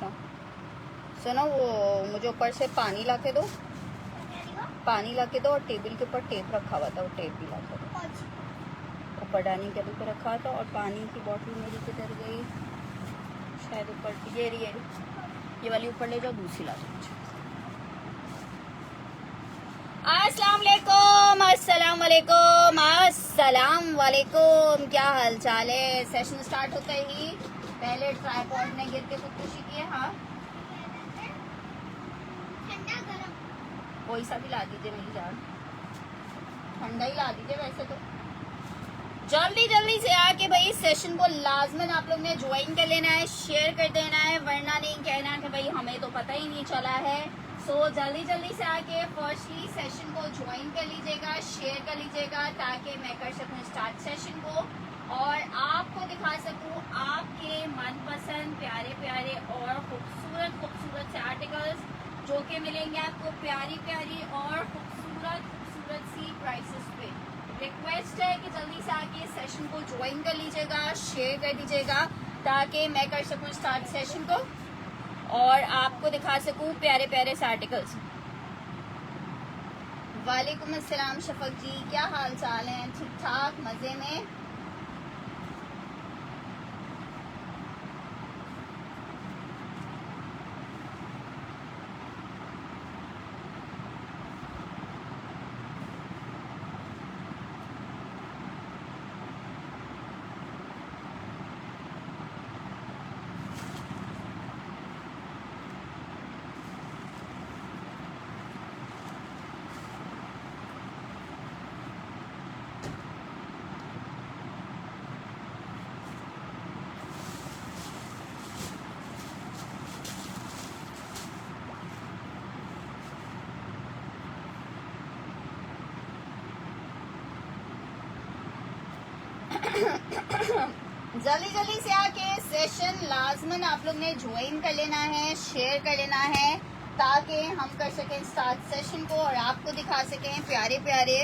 अच्छा सुनो, वो मुझे ऊपर से पानी ला के दो, पानी ला के दो, और टेबल के ऊपर टेप रखा हुआ था, वो टेप भी ला के दो। ऊपर डाइनिंग टेबल पे रखा था, और पानी की बोतल मेरी किधर गई, शायद ऊपर, ये वाली ऊपर ले जाओ, दूसरी ला दो। अस्सलाम वालेकुम, अस्सलाम वालेकुम, अस्सलाम वालेकुम। क्या हाल चाल है? सेशन स्टार्ट होते ही पहले ट्राइपॉड ने गिर के खुदकुशी की है। हाँ, कोई सा भी ला दीजिए मेरी जान, ठंडा ही ला दीजिए। वैसे तो जल्दी जल्दी से आके भाई सेशन को लाजमन आप लोग ने ज्वाइन कर लेना है, शेयर कर देना है, वरना नहीं कहना कि भाई हमें तो पता ही नहीं चला है। सो जल्दी जल्दी से आके फर्स्टली सेशन को ज्वाइन कर लीजिएगा, शेयर कर लीजिएगा, ताकि मैं कर सकूं स्टार्ट सेशन को और आपको दिखा सकूं आपके मनपसंद प्यारे प्यारे और खूबसूरत खूबसूरत से आर्टिकल्स जो कि मिलेंगे आपको प्यारी प्यारी और खूबसूरत सी प्राइसेस पे। रिक्वेस्ट है कि जल्दी से आके सेशन को ज्वाइन कर लीजिएगा, शेयर कर दीजिएगा, ताकि मैं कर सकूं स्टार्ट सेशन को और आपको दिखा सकूं प्यारे प्यारे से आर्टिकल्स। वालेकुम अस्सलाम शफक जी, क्या हाल चाल है? ठीक ठाक, मजे में? जल्दी जल्दी से आके सेशन लाजमन आप लोग ने ज्वाइन कर लेना है, शेयर कर लेना है, ताकि हम कर सकें स्टार्ट सेशन को और आपको दिखा सकें प्यारे प्यारे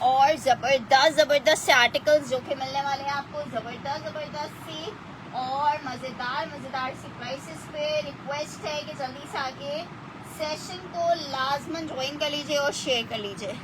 और जबरदस्त से आर्टिकल्स जो कि मिलने वाले हैं आपको जबरदस्त सी और मजेदार सी प्राइसेस पे। रिक्वेस्ट है कि जल्दी से आके सेशन को लाजमन ज्वाइन कर लीजिए और शेयर कर लीजिए।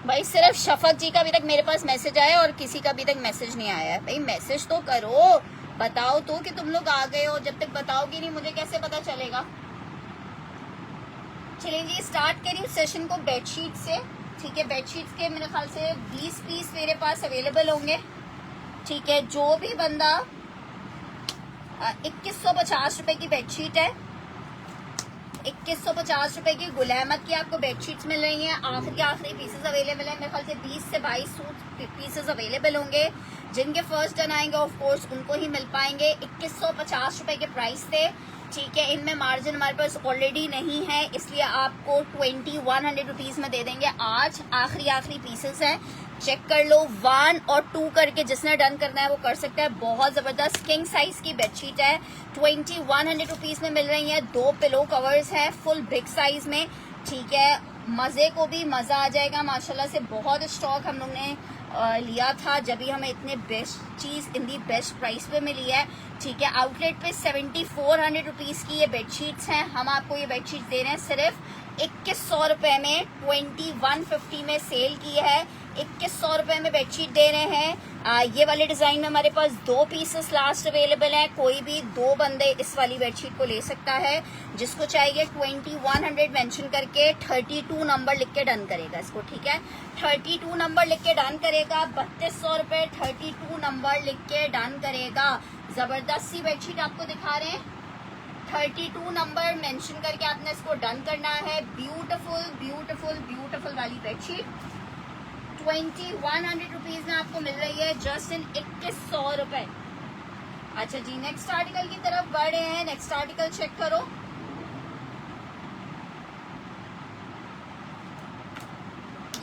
भाई सिर्फ शफक जी का अभी तक मेरे पास मैसेज आया और किसी का अभी तक मैसेज नहीं आया है। भाई मैसेज तो करो, बताओ तो कि तुम लोग आ गए हो। जब तक बताओगे नहीं मुझे कैसे पता चलेगा? चलिए जी, स्टार्ट करिए सेशन को बेडशीट से। ठीक है, बेडशीट्स के मेरे ख्याल से 20 पीस मेरे पास अवेलेबल होंगे। ठीक है, जो भी बंदा 2150 रुपए की बेडशीट है, 2150 रुपए की गुल अहमद की आपको बेडशीट्स मिल रही हैं। आखिरी पीसेस अवेलेबल है। मेरे ख्याल से 20 से 22 सूट पीसेस अवेलेबल होंगे। जिनके फर्स्ट डन आएंगे ऑफ कोर्स उनको ही मिल पाएंगे। 2150 रुपए के प्राइस थे। ठीक है, इनमें मार्जिन हमारे पास ऑलरेडी नहीं है, इसलिए आपको 2100 रुपीज में दे देंगे। आज आखिरी पीसेस हैं, चेक कर लो। 1 और 2 करके जिसने डन करना है वो कर सकता है। बहुत जबरदस्त किंग साइज की बेडशीट है, 2100 रुपीज में मिल रही है। 2 पिलो कवर्स है फुल बिग साइज में। ठीक है, मजे को भी मजा आ जाएगा। माशाल्लाह से बहुत स्टॉक हम लोग ने लिया था, जब भी हमें इतने बेस्ट चीज इन दी बेस्ट प्राइस पे मिली है। ठीक है, आउटलेट पे 7400 रुपीज की ये बेडशीट्स हैं। हम आपको ये बेडशीट दे रहे हैं सिर्फ 2100 रुपए में। 2150 में सेल की है, 2100 रुपए में बेडशीट दे रहे हैं। ये वाले डिजाइन में हमारे पास 2 पीसेस लास्ट अवेलेबल हैं। कोई भी 2 बंदे इस वाली बेडशीट को ले सकता है। जिसको चाहिए 2100 मेंशन करके 32 नंबर लिख के डन करेगा इसको। ठीक है, 32 नंबर लिख के डन करेगा। 3200 रुपए 32 नंबर लिख के डन करेगा। जबरदस्त सी बेडशीट आपको दिखा रहे हैं। 32 नंबर मेंशन करके आपने इसको डन करना है। ब्यूटीफुल वाली बेडशीट 2100 रुपीज में आपको मिल रही है जस्ट इन 2100 रुपए। अच्छा जी, नेक्स्ट आर्टिकल की तरफ बढ़े हैं। नेक्स्ट आर्टिकल चेक करो।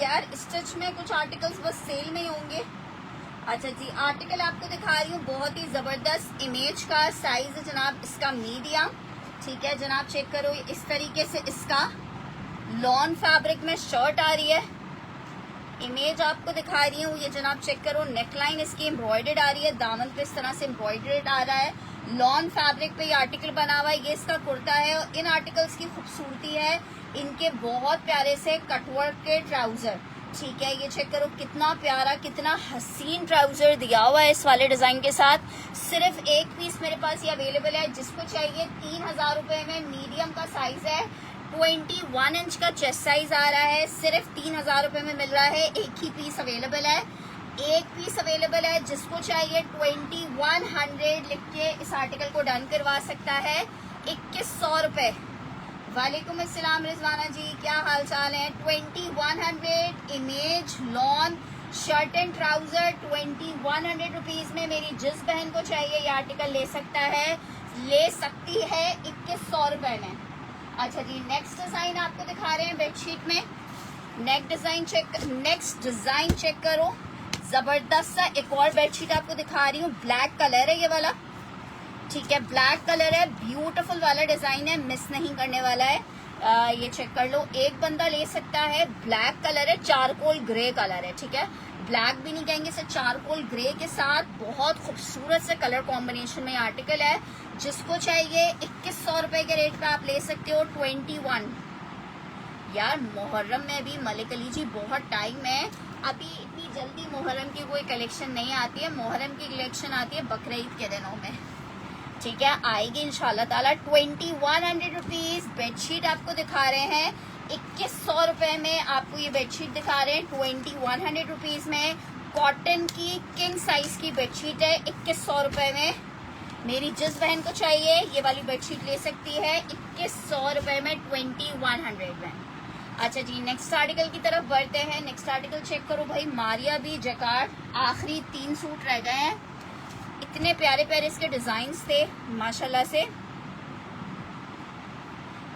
यार स्टिच में कुछ आर्टिकल्स बस सेल में ही होंगे। अच्छा जी, आर्टिकल आपको दिखा रही हूँ, बहुत ही जबरदस्त इमेज का साइज है जनाब इसका मीडियम। ठीक है जनाब, चेक करो इस तरीके से इसका लॉन फैब्रिक में शर्ट आ रही है। इमेज आपको दिखा रही हूँ ये जनाब, चेक करो नेकलाइन इसकी एम्ब्रॉयडर्ड आ रही है, दामन पे इस तरह से एम्ब्रॉयडर्ड आ रहा है। लॉन फैब्रिक पे ये आर्टिकल बना हुआ है, ये इसका कुर्ता है। और इन आर्टिकल्स की खूबसूरती है इनके बहुत प्यारे से कटवर्क के ट्राउजर। ठीक है, ये चेक करो कितना प्यारा, कितना हसीन ट्राउजर दिया हुआ है इस वाले डिजाइन के साथ। सिर्फ एक पीस मेरे पास ये अवेलेबल है, जिसको चाहिए 3000 रुपए में। मीडियम का साइज है, 21 इंच का चेस्ट साइज आ रहा है, सिर्फ 3000 रुपए में मिल रहा है। एक ही पीस अवेलेबल है, एक पीस अवेलेबल है। जिसको चाहिए 2100 लिख के इस आर्टिकल को डन करवा सकता है। 2100 रुपए। वालेकुम अस्सलाम रिजवाना जी, क्या हाल चाल है। 2100 image lawn shirt and trouser 2100 rupees में मेरी जिस बहन को चाहिए ये आर्टिकल ले सकता है, ले सकती है 2100 रुपए में। अच्छा जी, नेक्स्ट डिजाइन आपको दिखा रहे हैं बेडशीट में। नेक्स्ट डिजाइन चेक करो, जबरदस्त सा एक और बेडशीट आपको दिखा रही हूँ। ब्लैक कलर है ये वाला। ठीक है, ब्लैक कलर है, ब्यूटीफुल वाला डिजाइन है, मिस नहीं करने वाला है। ये चेक कर लो, एक बंदा ले सकता है। ब्लैक कलर है, चारकोल ग्रे कलर है। ठीक है, ब्लैक भी नहीं कहेंगे, इसे चारकोल ग्रे के साथ बहुत खूबसूरत से कलर कॉम्बिनेशन में आर्टिकल है। जिसको चाहिए 2100 रुपए के रेट पे आप ले सकते हो। 21। यार मुहर्रम में भी मलिक अली जी बहुत टाइम है, अभी इतनी जल्दी मुहर्रम की कोई कलेक्शन नहीं आती है। मुहर्रम की कलेक्शन आती है बकरीद के दिनों में। ठीक है, आएगी इंशाल्लाह ताला। 2100 रुपीज बेडशीट आपको दिखा रहे हैं। 2100 रुपए में आपको ये बेडशीट दिखा रहे हैं 2100 रुपीज में। कॉटन की किंग साइज की बेडशीट है 2100 रुपए में। मेरी जिस बहन को चाहिए ये वाली बेडशीट ले सकती है 2100 रुपए में, 2100 में। अच्छा जी, नेक्स्ट आर्टिकल की तरफ बढ़ते हैं। नेक्स्ट आर्टिकल चेक करो भाई, मारिया भी जैकार्ड। आखिरी 3 सूट रह गए हैं। इतने प्यारे प्यारे इसके डिजाइन थे माशाल्लाह से।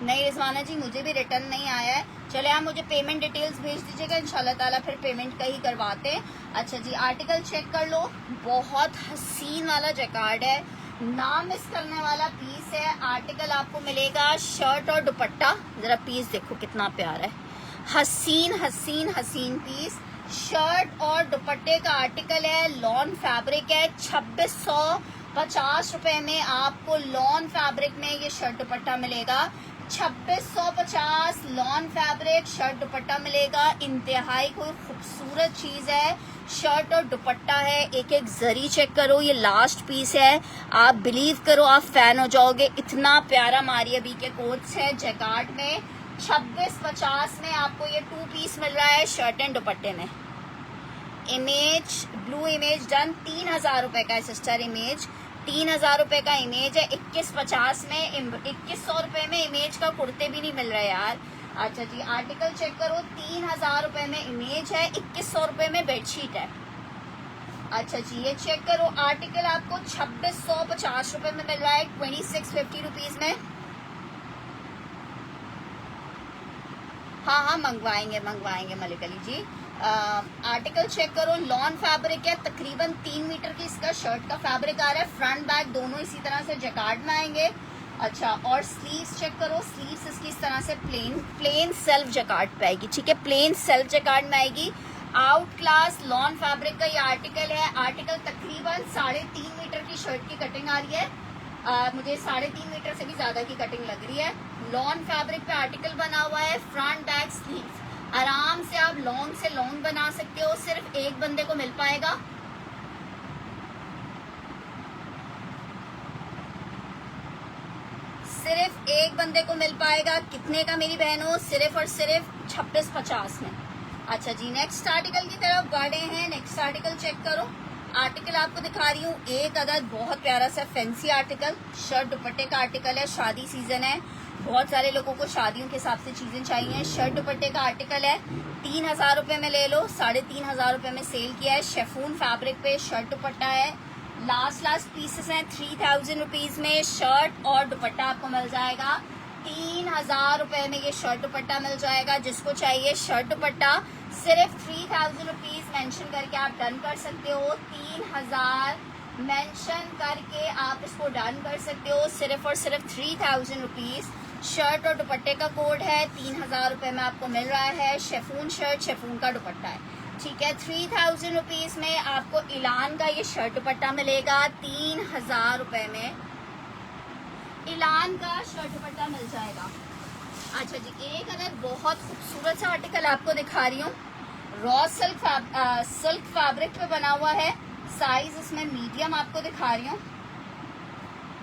नहीं रिजवाना जी, मुझे भी रिटर्न नहीं आया है। चले आप मुझे पेमेंट डिटेल्स भेज दीजिएगा, इंशाल्लाह ताला फिर पेमेंट का ही करवाते हैं। अच्छा जी, आर्टिकल चेक कर लो, बहुत हसीन वाला जैकार्ड है, नाम मिस करने वाला पीस है। आर्टिकल आपको मिलेगा शर्ट और दुपट्टा। जरा पीस देखो कितना प्यारा है, हसीन हसीन हसीन पीस। शर्ट और दुपट्टे का आर्टिकल है, लॉन फैब्रिक है। 2650 रुपए में आपको लॉन फैब्रिक में ये शर्ट दुपट्टा मिलेगा। 2650 लॉन फैब्रिक शर्ट दुपट्टा मिलेगा। इंतहाई कोई खूबसूरत चीज है, शर्ट और दुपट्टा है। एक एक जरी चेक करो, ये लास्ट पीस है। आप बिलीव करो, आप फैन हो जाओगे। इतना प्यारा मारिया बी के कोट्स है जैकार्ड में। 2650 में आपको ये 2 पीस मिल रहा है शर्ट एंड दुपट्टे में। इमेज ब्लू इमेज डन 3000 रुपए का है सिस्टर। इमेज 3000 रुपए का इमेज है। 2150 में 2100 रुपए में इमेज का कुर्ते भी नहीं मिल रहे यार। अच्छा जी, आर्टिकल चेक करो, 3000 रुपए में इमेज है, 2100 रुपए में बेडशीट है। अच्छा जी, ये चेक करो, आर्टिकल आपको 2650 रुपए में मिल रहा है, 2650 रुपीज में। हाँ मंगवाएंगे मलिक अली जी। आर्टिकल चेक करो, लॉन फैब्रिक है, तकरीबन 3 मीटर की इसका शर्ट का फैब्रिक आ रहा है। फ्रंट बैक दोनों इसी तरह से जैकार्ड में आएंगे। अच्छा, और स्लीव्स चेक करो, स्लीव्स इसकी इस तरह से प्लेन सेल्फ जैकार्ड पे आएगी। ठीक है, प्लेन सेल्फ जैकार्ड में आएगी। आउट क्लास लॉन फैब्रिक का ये आर्टिकल है। आर्टिकल तकरीबन 3.5 मीटर की शर्ट की कटिंग आ रही है। मुझे 3.5 मीटर से भी ज्यादा की कटिंग लग रही है। लॉन फैब्रिक पे आर्टिकल बना हुआ है, फ्रंट बैक स्लीव। आराम से आप लॉन्ग से लॉन्ग बना सकते हो। सिर्फ एक बंदे को मिल पाएगा। सिर्फ एक बंदे को मिल पाएगा। कितने का मेरी बहनों? सिर्फ और सिर्फ 2650 में। अच्छा जी, नेक्स्ट आर्टिकल की तरफ बढ़े हैं। नेक्स्ट आर्टिकल चेक करो, आर्टिकल आपको दिखा रही हूँ एक अदद बहुत प्यारा सा फैंसी आर्टिकल, शर्ट दुपट्टे का आर्टिकल है। शादी सीजन है, बहुत सारे लोगों को शादियों के हिसाब से चीजें चाहिए। शर्ट दुपट्टे का आर्टिकल है, 3000 रुपए में ले लो, 3500 रुपए में सेल किया है। शेफून फैब्रिक पे शर्ट दुपट्टा है, लास्ट पीसेस हैं 3000 रुपीज में। शर्ट और दुपट्टा आपको मिल जाएगा 3000 रुपए में। ये शर्ट दुपट्टा मिल जाएगा। जिसको चाहिए शर्ट दुपट्टा सिर्फ 3000 रुपीज मेंशन करके आप डन कर सकते हो। 3000 मेंशन करके आप इसको डन कर सकते हो। सिर्फ और सिर्फ 3000 रुपीज शर्ट और दुपट्टे का कोड है। 3000 रुपए में आपको मिल रहा है। शेफून शर्ट, शेफून का दुपट्टा है, ठीक है। 3000 रुपीज में आपको इलान का ये शर्ट दुपट्टा मिलेगा। 3000 रुपए में इलान का शर्ट दुपट्टा मिल जाएगा। अच्छा जी, एक अगर बहुत खूबसूरत सा आर्टिकल आपको दिखा रही हूँ। रॉ सिल्क फैब्रिक पे बना हुआ है। साइज इसमें मीडियम आपको दिखा रही हूँ,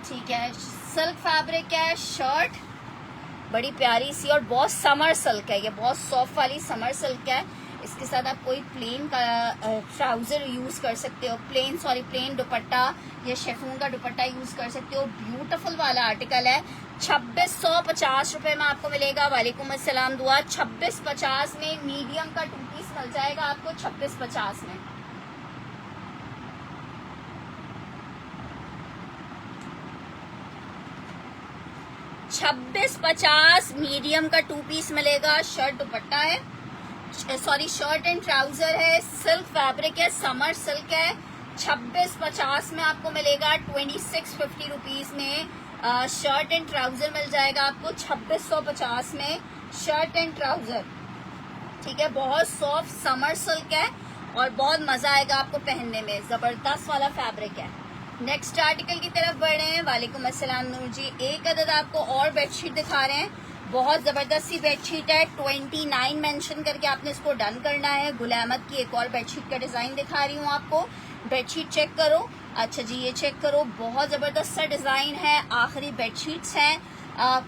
ठीक है। सिल्क फैब्रिक है। शर्ट बड़ी प्यारी सी और बहुत समर सिल्क है। ये बहुत सॉफ्ट वाली समर सिल्क है। इसके साथ आप कोई प्लेन का ट्राउजर यूज कर सकते हो, प्लेन दुपट्टा या शेफून का दुपट्टा यूज कर सकते हो। ब्यूटीफुल वाला आर्टिकल है। 2650 रुपए में आपको मिलेगा। वालेकुम अस्सलाम दुआ। 2650 में मीडियम का 2 पीस मिल जाएगा आपको 2650 में। $26.50 मीडियम का 2 पीस मिलेगा। शर्ट दुपट्टा है, सॉरी शर्ट एंड ट्राउजर है। सिल्क फैब्रिक है, समर सिल्क है। 2650 में आपको मिलेगा। 2650 रुपीज में शर्ट एंड ट्राउजर मिल जाएगा आपको। 2650 में शर्ट एंड ट्राउजर, ठीक है। बहुत सॉफ्ट समर सिल्क है और बहुत मजा आएगा आपको पहनने में। जबरदस्त वाला फैब्रिक है। नेक्स्ट आर्टिकल की तरफ बढ़ रहे हैं। वालेकुम अस्सलाम नूर जी। एक अदद आपको और बेडशीट दिखा रहे हैं। बहुत जबरदस्त सी बेडशीट है। 29 मेंशन करके आपने इसको डन करना है। गुल अहमद की एक और बेडशीट का डिजाइन दिखा रही हूँ आपको। बेडशीट चेक करो। अच्छा जी, ये चेक करो, बहुत जबरदस्त सा डिजाइन है। आखिरी बेडशीट्स हैं,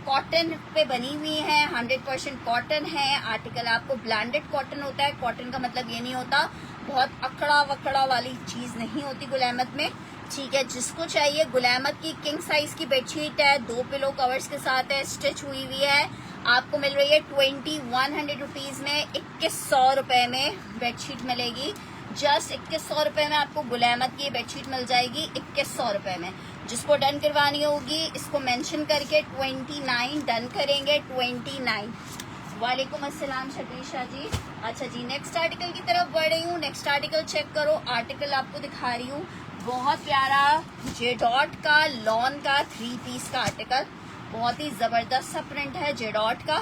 कॉटन पे बनी हुई है। 100% कॉटन है। आर्टिकल आपको ब्लैंडेड कॉटन होता है। कॉटन का मतलब ये नहीं होता बहुत अकड़ा वकड़ा वाली चीज नहीं होती गुल अहमद में, ठीक है। जिसको चाहिए गुल अहमद की किंग साइज की बेडशीट है। 2 पिलो कवर्स के साथ है, स्टिच हुई हुई है। आपको मिल रही है 2100 रुपीज में। 2100 रुपए में बेडशीट मिलेगी। जस्ट 2100 रुपए में आपको गुल अहमद की बेडशीट मिल जाएगी 2100 रुपए में। जिसको डन करवानी होगी इसको मेंशन करके 29 डन करेंगे। 29। वालेकुम अस्सलाम शबीशा जी। अच्छा जी, नेक्स्ट आर्टिकल की तरफ बढ़ रही हूँ। नेक्स्ट आर्टिकल चेक करो। आर्टिकल आपको दिखा रही हूँ, बहुत प्यारा जेडॉट का लॉन का 3 पीस का आर्टिकल। बहुत ही जबरदस्त सा प्रिंट है जेडॉट का।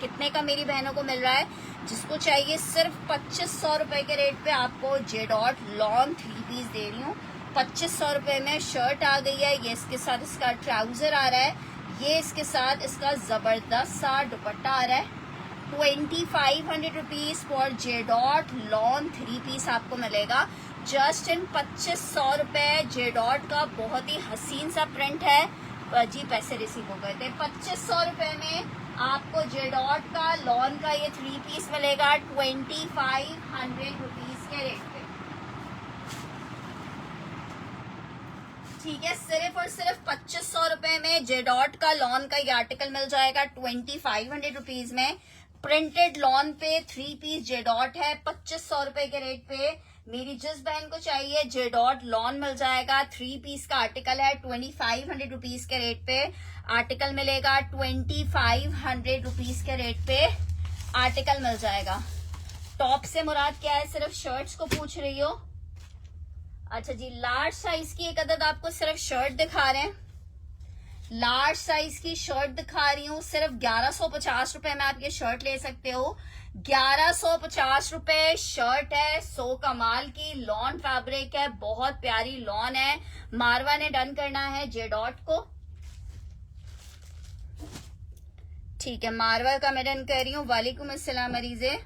कितने का मेरी बहनों को मिल रहा है? जिसको चाहिए सिर्फ 2500 रुपए के रेट पे आपको जेडॉट लॉन 3 पीस दे रही हूँ। 2500 रुपए में शर्ट आ गई है। ये इसके साथ इसका ट्राउजर आ रहा है। ये इसके साथ इसका जबरदस्त सा दुपट्टा आ रहा है। 2500 रुपीज फॉर जेडॉट लॉन 3 पीस आपको मिलेगा। जस्ट इन 2500 रुपए जेडॉट का बहुत ही हसीन सा प्रिंट है जी। पैसे रिसीव हो गए थे। 2500 रुपए में आपको जेडॉट का लॉन का ये 3 पीस मिलेगा 2500 रुपीज के रेट पे, ठीक है। सिर्फ और सिर्फ 2500 रुपए में जेडॉट का लॉन का ये आर्टिकल मिल जाएगा 2500 रुपीज में। प्रिंटेड लॉन पे 3 पीस जेडॉट है 2500 रुपए के रेट पे। मेरी जिस बहन को चाहिए जेडॉट लॉन मिल जाएगा। 3 पीस का आर्टिकल है 2500 रुपीज के रेट पे। आर्टिकल मिलेगा 2500 रुपीज के रेट पे आर्टिकल मिल जाएगा। टॉप से मुराद क्या है? सिर्फ शर्ट्स को पूछ रही हो? अच्छा जी, लार्ज साइज की एक अदद आपको सिर्फ शर्ट दिखा रहे हैं। लार्ज साइज की शर्ट दिखा रही हूँ। सिर्फ 1150 रुपए में आप ये शर्ट ले सकते हो। 1150 रुपए शर्ट है। सो कमाल की लॉन फैब्रिक है, बहुत प्यारी लॉन है। मारवा ने डन करना है जेडॉट को, ठीक है। मारवा का मैं डन कर रही हूँ। वालेकुम अस्सलाम मरीजे।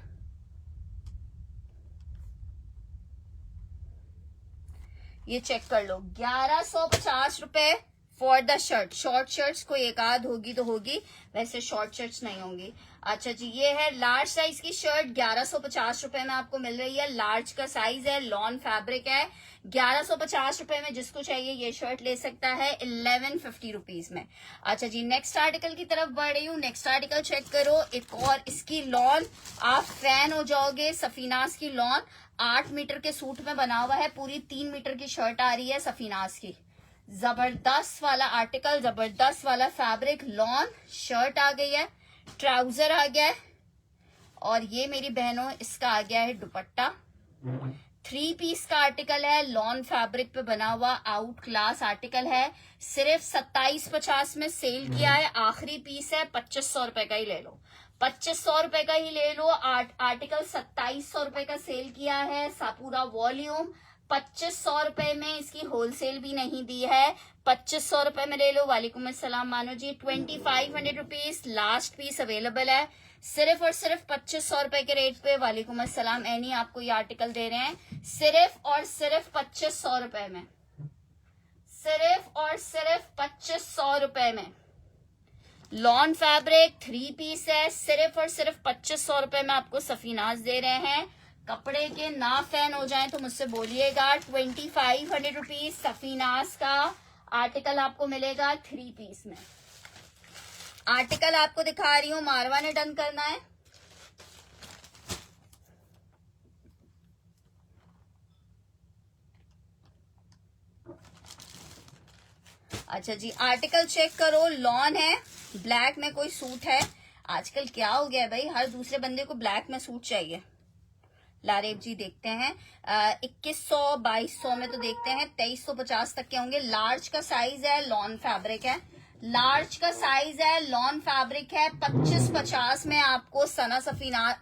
ये चेक कर लो, 1150 रुपए for the shirt. Short shirts कोई एक आध होगी तो होगी, वैसे शॉर्ट शर्ट्स नहीं होंगी। अच्छा जी, ये है लार्ज साइज की शर्ट 1150 रुपए में आपको मिल रही है। लार्ज का साइज है, लॉन फैब्रिक है। 1150 रुपए में जिसको चाहिए ये शर्ट ले सकता है 1150 रुपीज में। अच्छा जी, नेक्स्ट आर्टिकल की तरफ बढ़ रही हूँ। नेक्स्ट आर्टिकल चेक करो, एक और इसकी लॉन, आप फैन हो जाओगे। सफीनाज की लॉन 8 मीटर के सूट में बना हुआ है, पूरी 3 मीटर की शर्ट आ रही है सफीनाज की। जबरदस्त वाला आर्टिकल, जबरदस्त वाला फैब्रिक, लॉन शर्ट आ गई है, ट्राउजर आ गया है, और ये मेरी बहनों इसका आ गया है दुपट्टा। 3 पीस का आर्टिकल है, लॉन फैब्रिक पे बना हुआ, आउट क्लास आर्टिकल है। सिर्फ 2750 में सेल किया है, आखिरी पीस है, 2500 रुपए का ही ले लो, 2500 रुपए का ही ले लो। आर्टिकल 2700 रुपए का सेल किया है, पूरा वॉल्यूम 2500 रुपए में, इसकी होलसेल भी नहीं दी है, 2500 रुपए में ले लो। वालेकुम अस्सलाम मानो जी, 2500 रुपीज लास्ट पीस अवेलेबल है, सिर्फ और सिर्फ 2500 रुपए के रेट पे। वालेकुम अस्सलाम एनी, आपको ये आर्टिकल दे रहे हैं सिर्फ और सिर्फ 2500 रुपए में, सिर्फ और सिर्फ 2500 रुपए में। लॉन फैब्रिक 3 पीस है, सिर्फ और सिर्फ 2500 रुपए में आपको सफीनाज दे रहे हैं। कपड़े के ना फैन हो जाएं तो मुझसे बोलिएगा। 2500 रुपीज सफीनाज का आर्टिकल आपको मिलेगा 3 पीस में। आर्टिकल आपको दिखा रही हूं, मारवा ने डन करना है। अच्छा जी, आर्टिकल चेक करो, लॉन है, ब्लैक में कोई सूट है। आजकल क्या हो गया है भाई, हर दूसरे बंदे को ब्लैक में सूट चाहिए। लारेब जी देखते हैं 2100 2200 में तो देखते हैं 2350 तक के होंगे। लार्ज का साइज है, लॉन फैब्रिक है, लार्ज का साइज है, लॉन फैब्रिक है। 2550 में आपको सना सफीना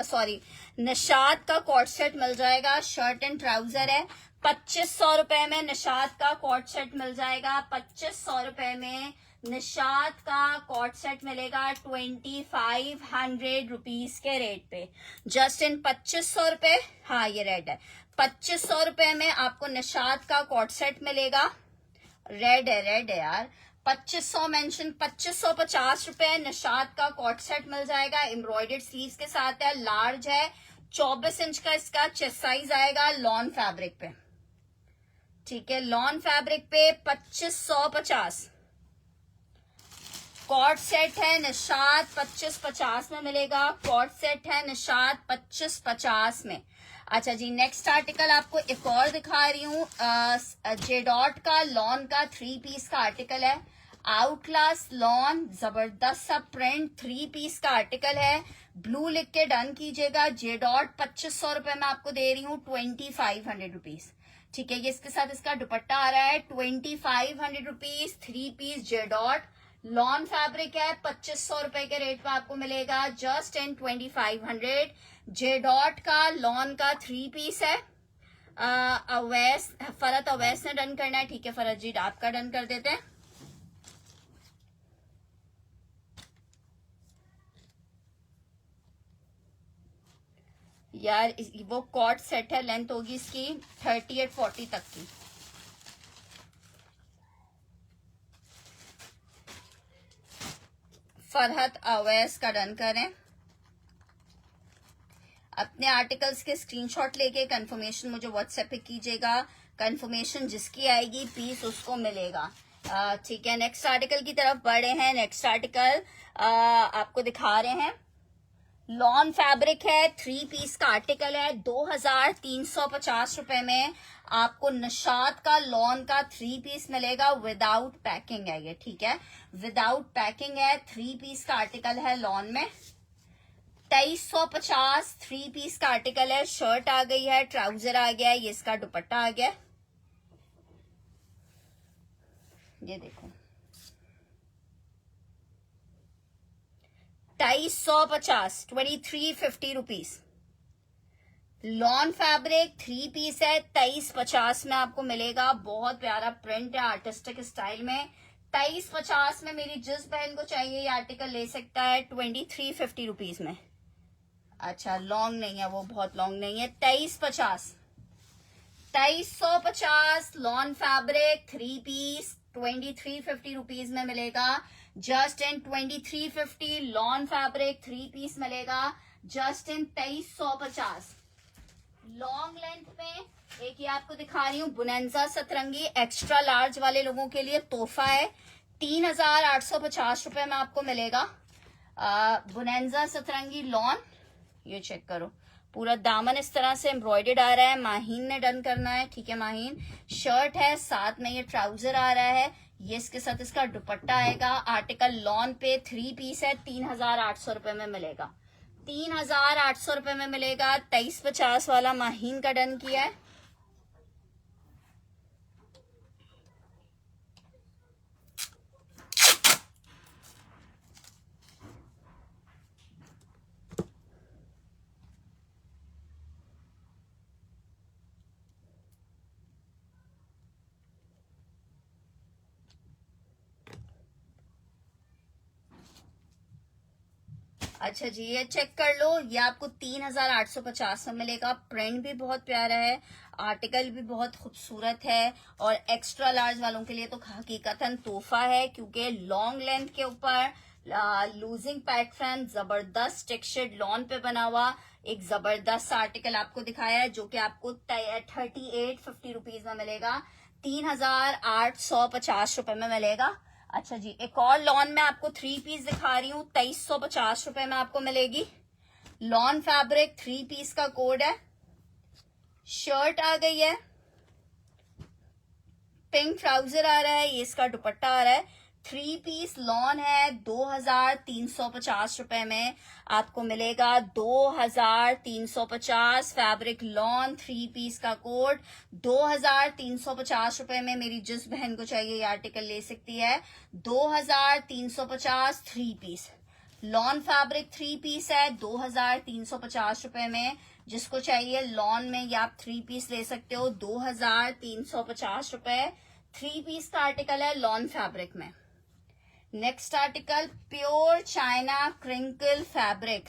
निशात का कॉट सेट मिल जाएगा, शर्ट एंड ट्राउजर है। 2500 रुपए में निशात का कॉट सेट मिल जाएगा, 2500 रुपए में निशात का कॉट सेट मिलेगा 2500 रुपीज के रेट पे, जस्ट इन 2500 रुपए। हाँ ये रेड है, 2500 रुपए में आपको निशात का कॉट सेट मिलेगा। रेड है यार, 2500 मेंशन, 2550 रुपए निशात का कॉट सेट मिल जाएगा, एम्ब्रॉयडर्ड स्लीव्स के साथ है, लार्ज है, 24 इंच का इसका चेस्ट साइज आएगा, लॉन फैब्रिक पे। ठीक है, लॉन फैब्रिक पे 2550 कॉट सेट है, निशात 2550 में मिलेगा। कॉट सेट है निशात 2550 में। अच्छा जी, नेक्स्ट आर्टिकल आपको एक और दिखा रही हूँ, जेडॉट का लॉन का 3 पीस का आर्टिकल है, आउट क्लास लॉन, जबरदस्त सा प्रिंट, 3 पीस का आर्टिकल है। ब्लू लिख के डन कीजिएगा। जेडॉट 2500 रुपए में आपको दे रही हूँ 2500 रुपीज। ठीक है, ये इसके साथ इसका दुपट्टा आ रहा है 2500 रुपीज, 3 पीस जेडॉट लॉन फैब्रिक है, 2500 रुपए के रेट पे आपको मिलेगा, जस्ट इन 2500। जेडॉट का लॉन का 3 पीस है। अवैस, फरत अवैस ने डन करना है। ठीक है फरत जी, आपका डन कर देते हैं। यार वो कॉट सेट है, लेंथ होगी इसकी 38-40 तक की। फरहत अवैस का डन करें। अपने आर्टिकल्स के स्क्रीनशॉट लेके कंफर्मेशन मुझे व्हाट्सएप पे कीजिएगा। कंफर्मेशन जिसकी आएगी पीस उसको मिलेगा। ठीक है, नेक्स्ट आर्टिकल की तरफ बढ़े हैं। नेक्स्ट आर्टिकल आपको दिखा रहे हैं, लॉन फैब्रिक है, 3 पीस का आर्टिकल है, 2350 रुपए में आपको निशात का लॉन का 3 पीस मिलेगा, विदाउट पैकिंग है ये। ठीक है, विदाउट पैकिंग है, 3 पीस का आर्टिकल है लॉन में, 2350 3 पीस का आर्टिकल है। शर्ट आ गई है, ट्राउजर आ गया है, ये इसका दुपट्टा आ गया, ये देखो 2350 2350 रुपीज। लॉन फैब्रिक 3 पीस है, 2350 में आपको मिलेगा। बहुत प्यारा प्रिंट है, आर्टिस्टिक स्टाइल में। 2350 में मेरी जिस बहन को चाहिए ये आर्टिकल ले सकता है 2350 रुपीज में। अच्छा लॉन्ग नहीं है वो, बहुत लॉन्ग नहीं है। 2350 2350 लॉन फैब्रिक 3 पीस 2350 रुपीज में मिलेगा, just in 2350। Lawn fabric 3 piece मिलेगा, जस्ट इन 2350। लॉन्ग लेंथ में एक ये आपको दिखा रही हूँ बुनेंजा सतरंगी, एक्स्ट्रा लार्ज वाले लोगों के लिए तोहफा है। 3,850 रुपए में आपको मिलेगा। बुनेंजा सतरंगी लॉन, ये चेक करो, पूरा दामन इस तरह से एम्ब्रॉयडर्ड आ रहा है। माहीन ने डन करना है, ठीक है। माहीन शर्ट है, साथ में ये ट्राउजर आ रहा है, ये इसके साथ इसका दुपट्टा आएगा। आर्टिकल लॉन पे 3 पीस है, 3,800 रुपए में मिलेगा। 3,800 रुपए में मिलेगा। 2350 वाला माहीन का डन किया है। अच्छा जी, ये चेक कर लो, ये आपको 3,850 में मिलेगा। प्रिंट भी बहुत प्यारा है, आर्टिकल भी बहुत खूबसूरत है, और एक्स्ट्रा लार्ज वालों के लिए तो हकीकतन तोहफा है, क्योंकि लॉन्ग लेंथ के ऊपर लूजिंग पैटर्न, जबरदस्त टेक्सचर्ड लॉन पे बना हुआ एक जबरदस्त आर्टिकल आपको दिखाया है, जो कि आपको 3850 रुपीज में मिलेगा। 3,850 रुपए में मिलेगा। अच्छा जी, एक और लॉन में आपको 3 पीस दिखा रही हूँ, 2350 रुपए में आपको मिलेगी। लॉन फैब्रिक 3 पीस का कोड है। शर्ट आ गई है, पिंक ट्राउजर आ रहा है, ये इसका दुपट्टा आ रहा है। 3 पीस लॉन है, 2,350 रुपए में आपको मिलेगा। 2,350 फैब्रिक लॉन 3 पीस का कोड, 2,350 रुपए में मेरी जिस बहन को चाहिए ये आर्टिकल ले सकती है। 2,350 3 पीस लॉन फैब्रिक 3 पीस है, 2,350 रुपए में। जिसको चाहिए लॉन में ये आप 3 पीस ले सकते हो। 2,350 रुपए 3 पीस का आर्टिकल है लॉन फैब्रिक में। Next article pure China crinkle fabric,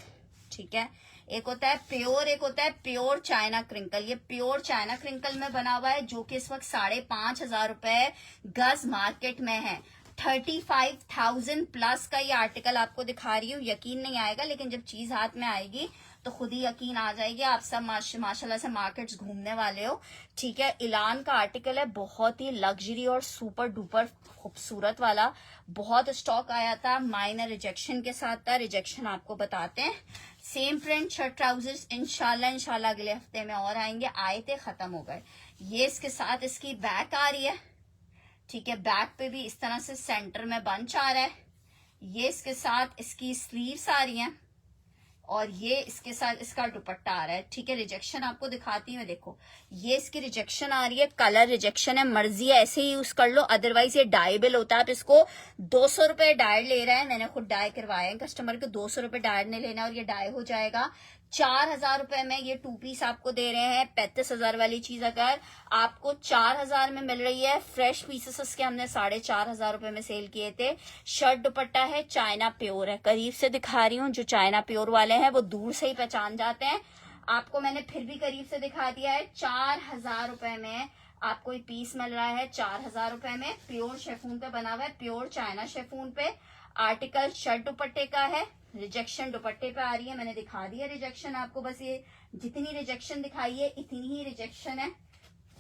ठीक है। एक होता है प्योर, एक होता है प्योर चाइना क्रिंकल। ये प्योर चाइना क्रिंकल में बना हुआ है, जो कि इस वक्त 5,500 रुपए गज मार्केट में है। 35,000 प्लस का ये आर्टिकल आपको दिखा रही हूँ। यकीन नहीं आएगा, लेकिन जब चीज हाथ में आएगी तो खुद ही यकीन आ जाएगी। आप सब माशाल्लाह से मार्केट्स घूमने वाले हो, ठीक है। इलान का आर्टिकल है, बहुत ही लग्जरी और सुपर डुपर खूबसूरत वाला। बहुत स्टॉक आया था, माइनर रिजेक्शन के साथ था। रिजेक्शन आपको बताते हैं। सेम प्रिंट शर्ट ट्राउजर्स इंशाल्लाह अगले हफ्ते में और आएंगे। आए थे, खत्म हो गए। ये इसके साथ इसकी बैक आ रही है, ठीक है। बैक पे भी इस तरह से सेंटर में बंच आ रहा है। ये इसके साथ इसकी स्लीव्स आ रही हैं, और ये इसके साथ इसका दुपट्टा आ रहा है, ठीक है। रिजेक्शन आपको दिखाती हूँ, देखो ये इसकी रिजेक्शन आ रही है, कलर रिजेक्शन है। मर्जी है ऐसे ही यूज कर लो, अदरवाइज ये डाइबल होता है। आप इसको 200 रुपए डायर ले रहा है, मैंने खुद डाई करवाया है कस्टमर को। 200 रुपए डायर ने लेना और ये डाई हो जाएगा। 4,000 रुपए में ये 2 पीस आपको दे रहे हैं। 35,000 वाली चीज अगर आपको 4,000 में मिल रही है, फ्रेश पीसेस उसके हमने 4,500 रुपए में सेल किए थे। शर्ट दुपट्टा है, चाइना प्योर है। करीब से दिखा रही हूँ, जो चाइना प्योर वाले हैं वो दूर से ही पहचान जाते हैं। आपको मैंने फिर भी करीब से दिखा दिया है। 4,000 रुपए में आपको ये पीस मिल रहा है। 4,000 रुपए में प्योर शेफून पे बना हुआ है, प्योर चाइना शेफून पे। आर्टिकल शर्ट दुपट्टे का है। रिजेक्शन दुपट्टे पे आ रही है, मैंने दिखा दिया रिजेक्शन आपको। बस ये जितनी रिजेक्शन दिखाई है इतनी ही रिजेक्शन है।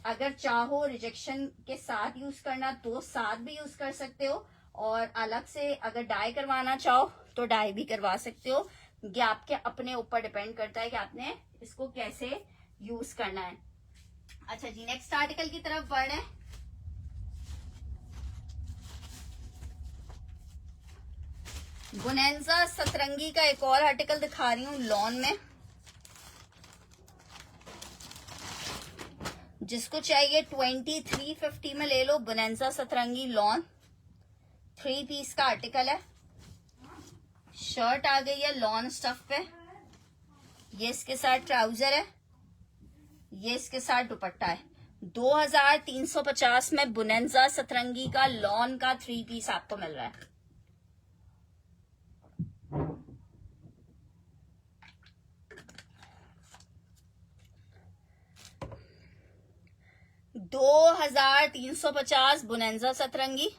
अगर चाहो रिजेक्शन के साथ यूज करना तो साथ भी यूज कर सकते हो, और अलग से अगर डाई करवाना चाहो तो डाई भी करवा सकते हो। ये आपके अपने ऊपर डिपेंड करता है कि आपने इसको कैसे यूज करना है। अच्छा जी, नेक्स्ट आर्टिकल की तरफ बढ़ रहे हैं। बुनेंजा सतरंगी का एक और आर्टिकल दिखा रही हूँ लॉन में। जिसको चाहिए 2350 में ले लो। बुनेंजा सतरंगी लॉन 3 पीस का आर्टिकल है। शर्ट आ गई है लॉन स्टफ पे, ये इसके साथ ट्राउजर है, ये इसके साथ दुपट्टा है। 2,350 में बुनेंजा सतरंगी का लॉन का 3 पीस आपको मिल रहा है। $2,350 बुनेंजा सतरंगी।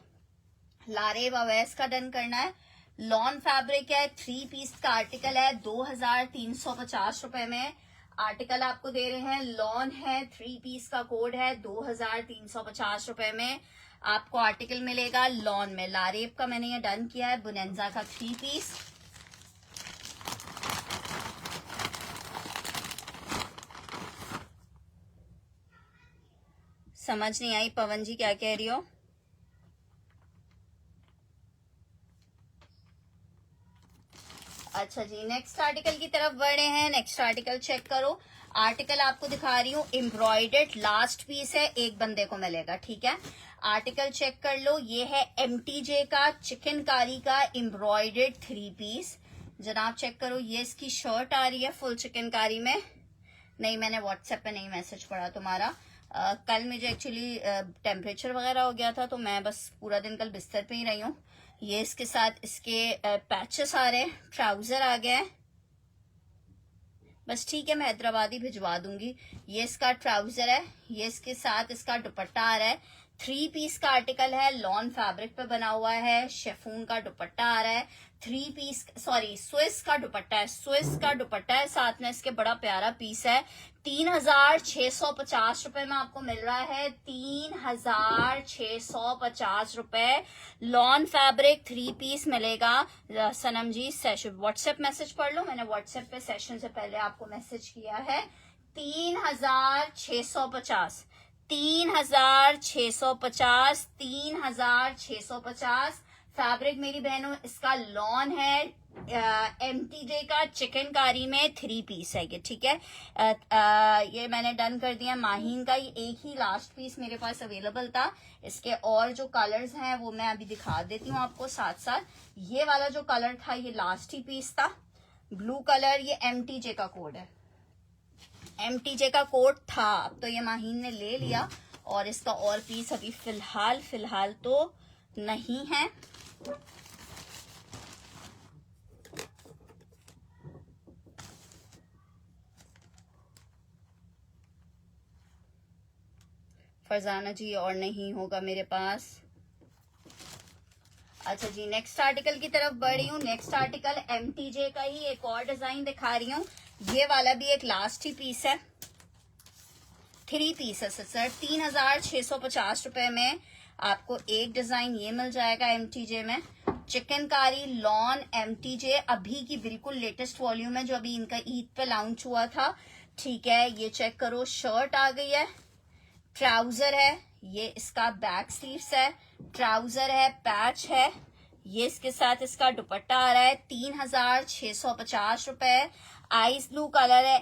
लारे अवैस का डन करना है। लॉन फैब्रिक है, 3 पीस का आर्टिकल है। 2,350 रुपए में आर्टिकल आपको दे रहे हैं लॉन है, 3 पीस का कोड है, 2350 रुपए में आपको आर्टिकल मिलेगा लॉन में। लारेब का मैंने ये डन किया है, बुनेंजा का 3 पीस। समझ नहीं आई पवन जी क्या कह रही हो? अच्छा जी, नेक्स्ट आर्टिकल की तरफ बढ़े हैं। नेक्स्ट आर्टिकल चेक करो। आर्टिकल आपको दिखा रही हूँ, एम्ब्रॉयडर्ड लास्ट पीस है, एक बंदे को मिलेगा, ठीक है। आर्टिकल चेक कर लो, ये है MTJ का चिकनकारी का एम्ब्रॉयडर्ड 3 पीस। जनाब चेक करो, ये इसकी शर्ट आ रही है फुल चिकनकारी में। नहीं, मैंने व्हाट्सएप पे नहीं मैसेज पढ़ा तुम्हारा। कल मुझे एक्चुअली टेम्परेचर वगैरह हो गया था, तो मैं बस पूरा दिन कल बिस्तर पे ही रही हूँ। ये इसके साथ इसके पैचेस आ रहे हैं, ट्राउजर आ गया है, बस ठीक है, मैं हैदराबादी भिजवा दूंगी। ये इसका ट्राउजर है, ये इसके साथ इसका दुपट्टा आ रहा है। 3 पीस का आर्टिकल है, लॉन फैब्रिक पे बना हुआ है, शेफून का दुपट्टा आ रहा है। 3 पीस, सॉरी स्विस का दुपट्टा है, स्विस का दुपट्टा है, साथ में इसके बड़ा प्यारा पीस है। 3650 रुपए में आपको मिल रहा है, 3650 रुपए। लॉन फैब्रिक 3 पीस मिलेगा। सनम जी सेशन व्हाट्सएप मैसेज पढ़ लो, मैंने व्हाट्सएप पे सेशन से पहले आपको मैसेज किया है। 3650, 3650, 3650। फैब्रिक मेरी बहनों इसका लॉन है, MTJ का चिकनकारी में 3 पीस है ये, ठीक है। ये मैंने डन कर दिया। माहीन का ये एक ही लास्ट पीस मेरे पास अवेलेबल था, इसके और जो कलर्स हैं वो मैं अभी दिखा देती हूँ आपको साथ साथ। ये वाला जो कलर था ये लास्ट ही पीस था, ब्लू कलर, ये MTJ का कोड है, MTJ का कोड था, अब तो ये माहीन ने ले लिया और इसका और पीस अभी फिलहाल तो नहीं है। फरजाना जी और नहीं होगा मेरे पास। अच्छा जी, नेक्स्ट आर्टिकल की तरफ बढ़ी हूँ। नेक्स्ट आर्टिकल MTJ का ही एक और डिजाइन दिखा रही हूँ। ये वाला भी एक लास्ट ही पीस है, 3 पीस है सर। 3650 रुपए में आपको एक डिजाइन ये मिल जाएगा MTJ में। चिकनकारी लॉन MTJ अभी की बिल्कुल लेटेस्ट वॉल्यूम है, जो अभी इनका ईद पे लॉन्च हुआ था, ठीक है। ये चेक करो, शर्ट आ गई है, ट्राउजर है, ये इसका बैक स्लीव्स है, ट्राउजर है, पैच है, ये इसके साथ इसका दुपट्टा आ रहा है। 3650 रुपए। आइस ब्लू कलर है,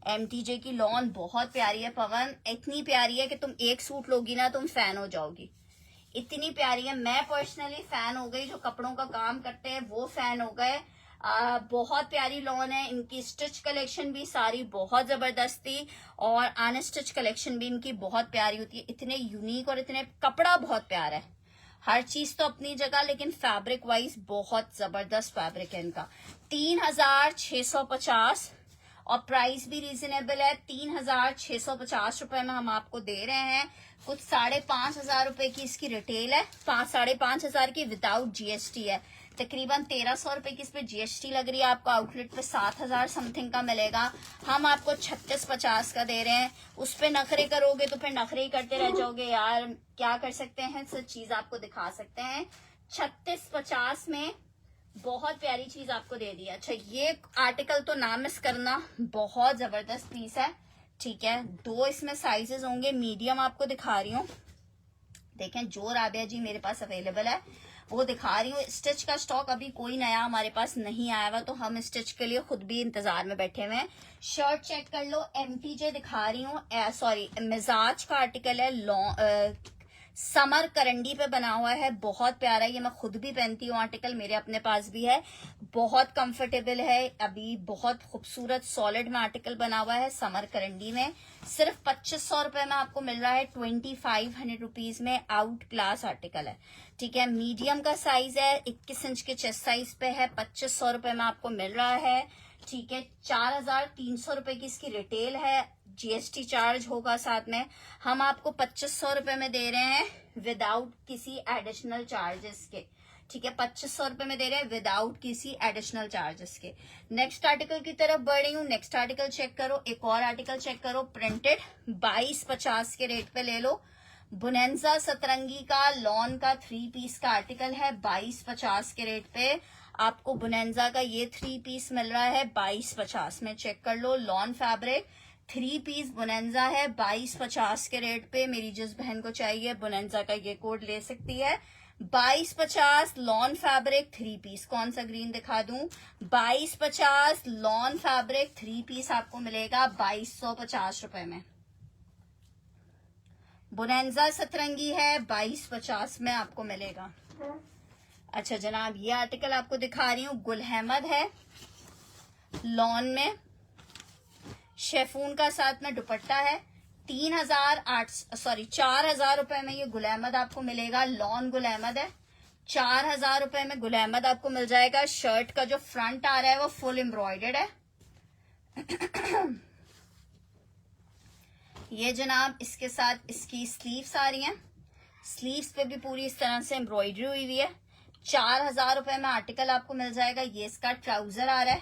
MTJ की लॉन बहुत प्यारी है पवन, इतनी प्यारी है कि तुम एक सूट लोगी ना तुम फैन हो जाओगी, इतनी प्यारी है। मैं पर्सनली फैन हो गई, जो कपड़ों का काम करते हैं वो फैन हो गए। बहुत प्यारी लॉन है। इनकी स्टिच कलेक्शन भी सारी बहुत जबरदस्त थी और अनस्टिच कलेक्शन भी इनकी बहुत प्यारी होती है। इतने यूनिक और इतने कपड़ा बहुत प्यारा है, हर चीज तो अपनी जगह, लेकिन फैब्रिक वाइज बहुत जबरदस्त फैब्रिक है इनका। 3650 और प्राइस भी रीजनेबल है। 3650 रुपए में हम आपको दे रहे हैं। कुछ 5500 रुपए की इसकी रिटेल है, 5500 की विदाउट GST है। तकरीबन 1300 रुपए की इस पे GST लग रही है, आपको आउटलेट पे 7000 समथिंग का मिलेगा। हम आपको 3650 का दे रहे हैं। उस पे नखरे करोगे तो फिर नखरे ही करते रह जाओगे यार, क्या कर सकते हैं, सब चीज आपको दिखा सकते हैं। 3650 में बहुत प्यारी चीज आपको दे दी। अच्छा, ये आर्टिकल तो ना मिस करना, बहुत जबरदस्त पीस है, ठीक है। 2 इसमें साइजेस होंगे, मीडियम आपको दिखा रही हूँ। देखें, जो राबिया जी मेरे पास अवेलेबल है वो दिखा रही हूँ। स्टिच का स्टॉक अभी कोई नया हमारे पास नहीं आया हुआ, तो हम स्टिच के लिए खुद भी इंतजार में बैठे हुए हैं। शर्ट चेक कर लो, MTJ दिखा रही हूँ, सॉरी मिजाज का आर्टिकल है, समर करंडी पे बना हुआ है, बहुत प्यारा। ये मैं खुद भी पहनती हूँ आर्टिकल, मेरे अपने पास भी है, बहुत कंफर्टेबल है। अभी बहुत खूबसूरत सॉलिड में आर्टिकल बना हुआ है समर करंडी में। सिर्फ 2500 रुपए में आपको मिल रहा है, 2500 रुपीज में। आउट क्लास आर्टिकल है, ठीक है। मीडियम का साइज है, 21 इंच के चेस्ट साइज पे है, 2500 रुपए में आपको मिल रहा है, ठीक है। 4300 रुपए की इसकी रिटेल है, GST चार्ज होगा साथ में। हम आपको 2500 रुपए में दे रहे हैं विदाउट किसी एडिशनल चार्जेस के, ठीक है, 2500 रुपए में दे रहे हैं विदाउट किसी एडिशनल चार्जेस के। नेक्स्ट आर्टिकल की तरफ बढ़ रही हूँ। नेक्स्ट आर्टिकल चेक करो, एक और आर्टिकल चेक करो, प्रिंटेड 2250 के रेट पे ले लो। बुनेंजा सतरंगी का लॉन का 3 पीस का आर्टिकल है 2250 के रेट पे। आपको बुनेंजा का ये 3 पीस मिल रहा है 2250 में, चेक कर लो। लॉन फैब्रिक 3 पीस बुनेंजा है 2250 के रेट पे। मेरी जिस बहन को चाहिए बुनेंजा का ये कोड ले सकती है, 2250 लॉन फैब्रिक 3 पीस। कौन सा ग्रीन दिखा दूं? 2250 लॉन फैब्रिक 3 पीस आपको मिलेगा 2250 रुपए में। बुनेंजा सतरंगी है 2250 में आपको मिलेगा। अच्छा जनाब, ये आर्टिकल आपको दिखा रही हूँ, गुल अहमद है लॉन में, शेफून का साथ में दुपट्टा है। 4000 रुपए में ये गुल अहमद आपको मिलेगा। लॉन गुल अहमद है, 4000 रुपए में गुल अहमद आपको मिल जाएगा। शर्ट का जो फ्रंट आ रहा है वो फुल एम्ब्रॉयडर्ड है। ये जनाब इसके साथ इसकी स्लीव्स आ रही हैं, स्लीव्स पे भी पूरी इस तरह से एम्ब्रॉयडरी हुई हुई है। 4000 रुपए में आर्टिकल आपको मिल जाएगा। ये इसका ट्राउजर आ रहा है,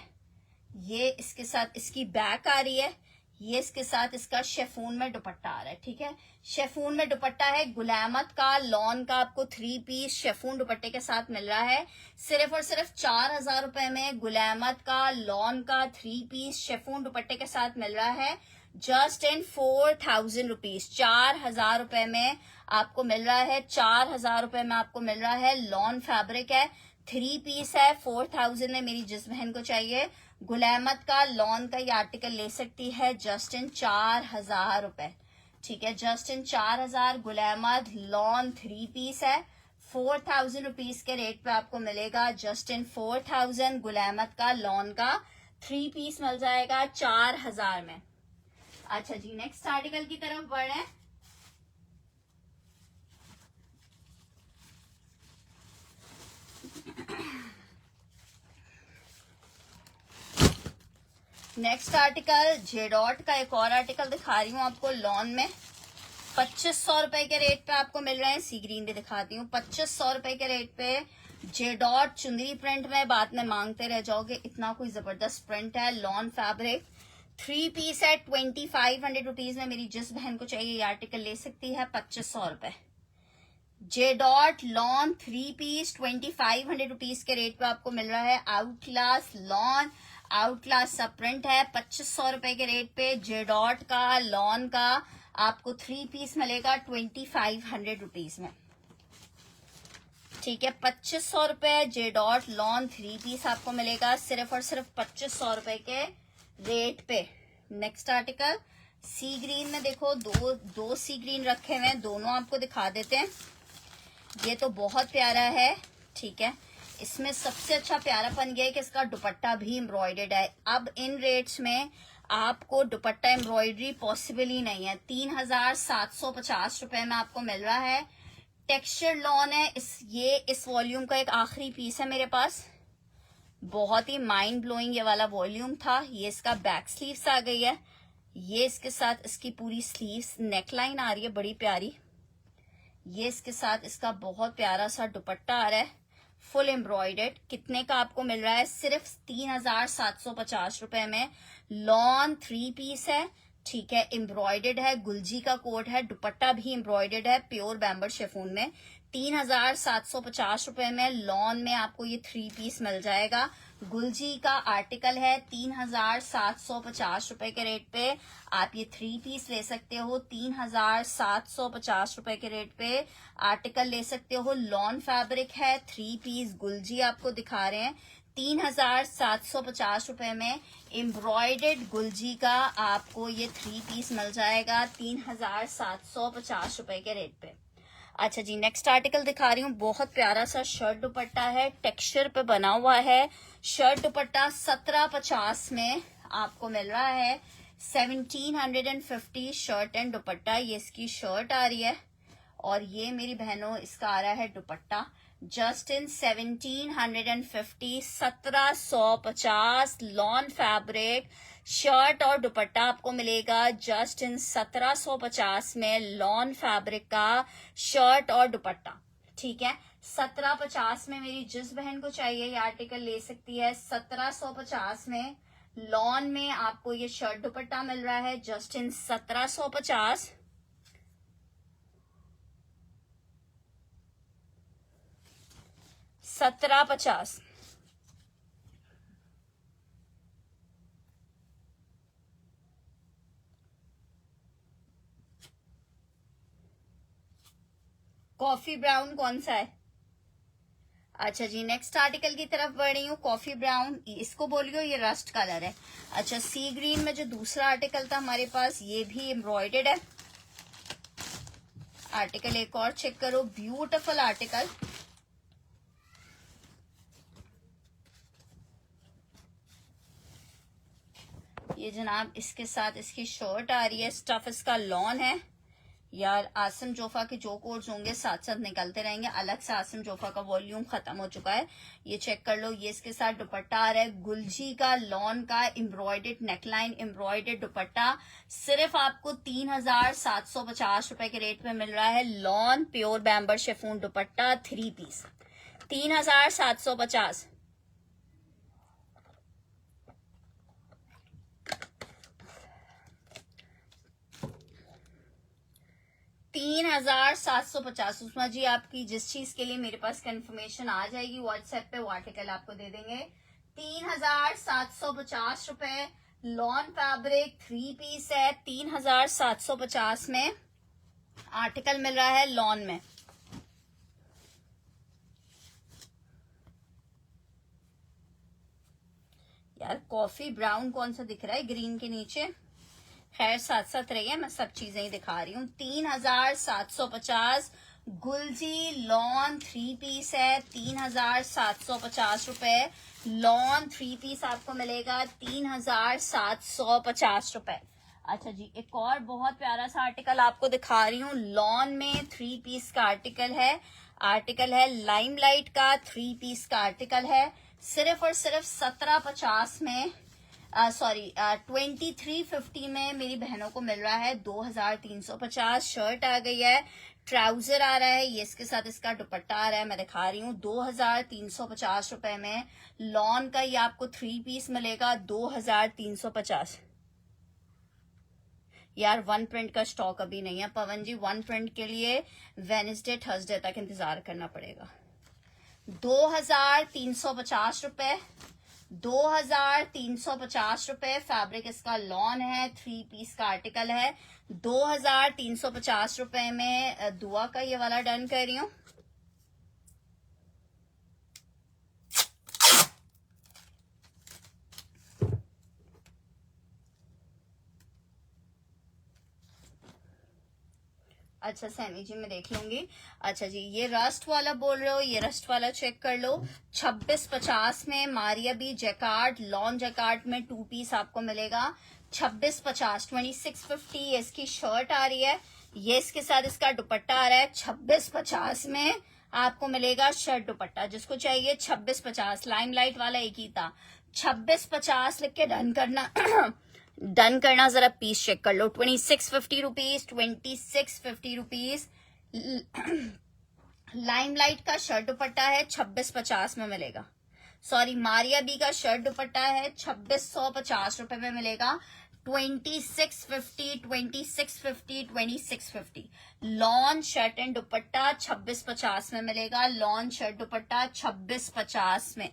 ये इसके साथ इसकी बैक आ रही है, ये इसके साथ इसका शेफून में दुपट्टा आ रहा है। ठीक है, शेफून में दुपट्टा है। गुल अहमद का लॉन का आपको 3 पीस शेफून दुपट्टे के साथ मिल रहा है सिर्फ और सिर्फ 4000 रुपए में। गुल अहमद का लॉन का 3 पीस शेफून दुपट्टे के साथ मिल रहा है जस्ट इन 4000 रुपीज। 4000 रुपए में आपको मिल रहा है, 4000 रुपए में आपको मिल रहा है। लॉन फैब्रिक है, 3 पीस है, 4000 में। मेरी जिस बहन को चाहिए गुल अहमद का लॉन का ये आर्टिकल ले सकती है जस्ट इन 4000 रुपए। ठीक है, just in 4000 Gul Ahmed lawn 3 piece है, 4000 रुपीज के रेट पे आपको मिलेगा। जस्ट इन 4000 गुल अहमद का लॉन का 3 पीस मिल जाएगा 4000 में। अच्छा जी, नेक्स्ट आर्टिकल की तरफ बढ़े। नेक्स्ट आर्टिकल जेडॉट का एक और आर्टिकल दिखा रही हूँ आपको लॉन में। 2500 रुपए के रेट पे आपको मिल रहे हैं। सी ग्रीन भी दिखाती हूँ, 2500 रुपए के रेट पे जेडॉट चुंदरी प्रिंट में। बाद में मांगते रह जाओगे, इतना कोई जबरदस्त प्रिंट है। लॉन फैब्रिक 3 पीस है 2500 रुपीज में। मेरी जिस बहन को चाहिए ये आर्टिकल ले सकती है 2500 रुपए। जेडॉट लॉन 3 पीस 2500 रुपीज के रेट पे आपको मिल रहा है। Out class lawn, out class सब प्रिंट है 2500 रुपए के रेट पे। जेडॉट का लॉन का आपको 3 पीस मिलेगा 2500 रुपीज में। ठीक है, 2500 रुपए जेडॉट लॉन 3 पीस आपको मिलेगा सिर्फ और सिर्फ 2500 रुपए के रेट पे। नेक्स्ट आर्टिकल सी ग्रीन में देखो, दो सी ग्रीन रखे हुए हैं, दोनों आपको दिखा देते हैं। ये तो बहुत प्यारा है। ठीक है, इसमें सबसे अच्छा प्यारापन ये है कि इसका दुपट्टा भी एम्ब्रॉयडर्ड है। अब इन रेट्स में आपको दुपट्टा एम्ब्रॉयडरी पॉसिबल ही नहीं है। 3750 रुपए में आपको मिल रहा है। टेक्सचर लॉन है। ये इस वॉल्यूम का एक आखिरी पीस है मेरे पास, बहुत ही माइंड ब्लोइंग ये वाला वॉल्यूम था। ये इसका बैक स्लीव्स आ गई है, ये इसके साथ इसकी पूरी स्लीव्स नेकलाइन आ रही है बड़ी प्यारी। ये इसके साथ इसका बहुत प्यारा सा दुपट्टा आ रहा है फुल एम्ब्रॉयडर्ड। कितने का आपको मिल रहा है? सिर्फ 3750 रुपए में। लॉन 3 पीस है, ठीक है, एम्ब्रॉयडर्ड है, गुलजी का कोट है, दुपट्टा भी एम्ब्रॉयडर्ड है प्योर बैम्बर शेफून में। 3750 रुपए में लॉन में आपको ये 3 पीस मिल जाएगा। गुलजी का आर्टिकल है 3750 रुपए के रेट पे आप ये 3 पीस ले सकते हो। 3750 रुपए के रेट पे आर्टिकल ले सकते हो। लॉन फैब्रिक है, 3 पीस गुलजी आपको दिखा रहे हैं 3750 रुपए में। एम्ब्रॉयडर्ड गुलजी का आपको ये 3 पीस मिल जाएगा 3750 रुपए के रेट पे। अच्छा जी, नेक्स्ट आर्टिकल दिखा रही हूँ, बहुत प्यारा सा शर्ट दुपट्टा है, टेक्सचर पे बना हुआ है। शर्ट दुपट्टा 1750 में आपको मिल रहा है। 1750 शर्ट एंड दुपट्टा, ये इसकी शर्ट आ रही है और ये मेरी बहनों इसका आ रहा है दुपट्टा just in 1750। 1750 lawn fabric shirt और दुपट्टा आपको मिलेगा जस्ट इन 1750 में। लॉन फैब्रिक का शर्ट और दुपट्टा, ठीक है, 1750 में मेरी जिस बहन को चाहिए ये आर्टिकल ले सकती है। 1750 में लॉन में आपको ये शर्ट दुपट्टा मिल रहा है जस्ट इन 1750। सत्रह पचास। कॉफी ब्राउन कौन सा है? अच्छा जी, नेक्स्ट आर्टिकल की तरफ बढ़ रही हूँ। कॉफी ब्राउन, इसको बोलियो ये रस्ट कलर है। अच्छा, सी ग्रीन में जो दूसरा आर्टिकल था हमारे पास, ये भी एम्ब्रॉयडर्ड है। आर्टिकल एक और चेक करो, ब्यूटीफुल आर्टिकल। ये जनाब इसके साथ इसकी शर्ट आ रही है, स्टफ इसका लॉन है। यार आसम जोफा के जो कोड्स होंगे साथ साथ निकलते रहेंगे। अलग से आसम जोफा का वॉल्यूम खत्म हो चुका है, ये चेक कर लो। ये इसके साथ दुपट्टा आ रहा है गुलजी का, लॉन का, एम्ब्रॉयडर्ड नेकलाइन, एम्ब्रॉयडर्ड दुपट्टा। सिर्फ आपको 3750 रुपए के रेट में मिल रहा है। लॉन प्योर बैम्बर शेफून दुपट्टा 3 पीस 3750। 3750। उस्मा जी, आपकी जिस चीज के लिए मेरे पास कंफर्मेशन आ जाएगी व्हाट्सएप पे, वो आर्टिकल आपको दे देंगे। 3750 रुपए। लॉन फैब्रिक 3 पीस है, 3750 में आर्टिकल मिल रहा है लॉन में। यार कॉफी ब्राउन कौन सा दिख रहा है ग्रीन के नीचे? खैर साथ साथ रहिए, मैं सब चीजें ही दिखा रही हूँ। 3750 गुलजी लॉन 3 पीस है, 3750 रुपए। लॉन 3 पीस आपको मिलेगा 3750 रुपए। अच्छा जी, एक और बहुत प्यारा सा आर्टिकल आपको दिखा रही हूँ। लॉन में 3 पीस का आर्टिकल है लाइमलाइट का, 3 पीस का आर्टिकल है। सिर्फ और सिर्फ 1750 में 2350 में मेरी बहनों को मिल रहा है। 2350 शर्ट आ गई है, ट्राउजर आ रहा है, ये इसके साथ इसका दुपट्टा आ रहा है, मैं दिखा रही हूँ। 2350 रुपए में लॉन का ये आपको 3 पीस मिलेगा 2350। यार वन प्रिंट का स्टॉक अभी नहीं है पवन जी, वन प्रिंट के लिए वेडनेसडे थर्सडे तक इंतजार करना पड़ेगा। 2350 रुपए, 2350 रुपए। फैब्रिक इसका लॉन है, 3 पीस का आर्टिकल है। 2350 रुपए में दुआ का ये वाला डन कर रही हूँ। अच्छा सैनी जी, मैं देख लूंगी। अच्छा जी, ये रस्ट वाला बोल रहे हो, ये रस्ट वाला चेक कर लो। 2650 में Maria B jacquard, lawn jacquard में 2 पीस आपको मिलेगा 2650। 2650 इसकी शर्ट आ रही है, ये इसके साथ इसका दुपट्टा आ रहा है। 2650 में आपको मिलेगा शर्ट दुपट्टा। जिसको चाहिए 2650, लाइमलाइट वाला एक ही था। 2650 लिख के डन करना। डन करना, जरा पीस चेक कर लो। 2650 रुपीज, 2650 रुपीज। लाइमलाइट का शर्ट दुपट्टा है 2650 में मिलेगा। सॉरी, मारिया बी का शर्ट दुपट्टा है 2650 रुपए में मिलेगा। 2650, 2650, 2650। लॉन शर्ट एंड दुपट्टा 2650 में मिलेगा। लॉन शर्ट दुपट्टा 2650 में।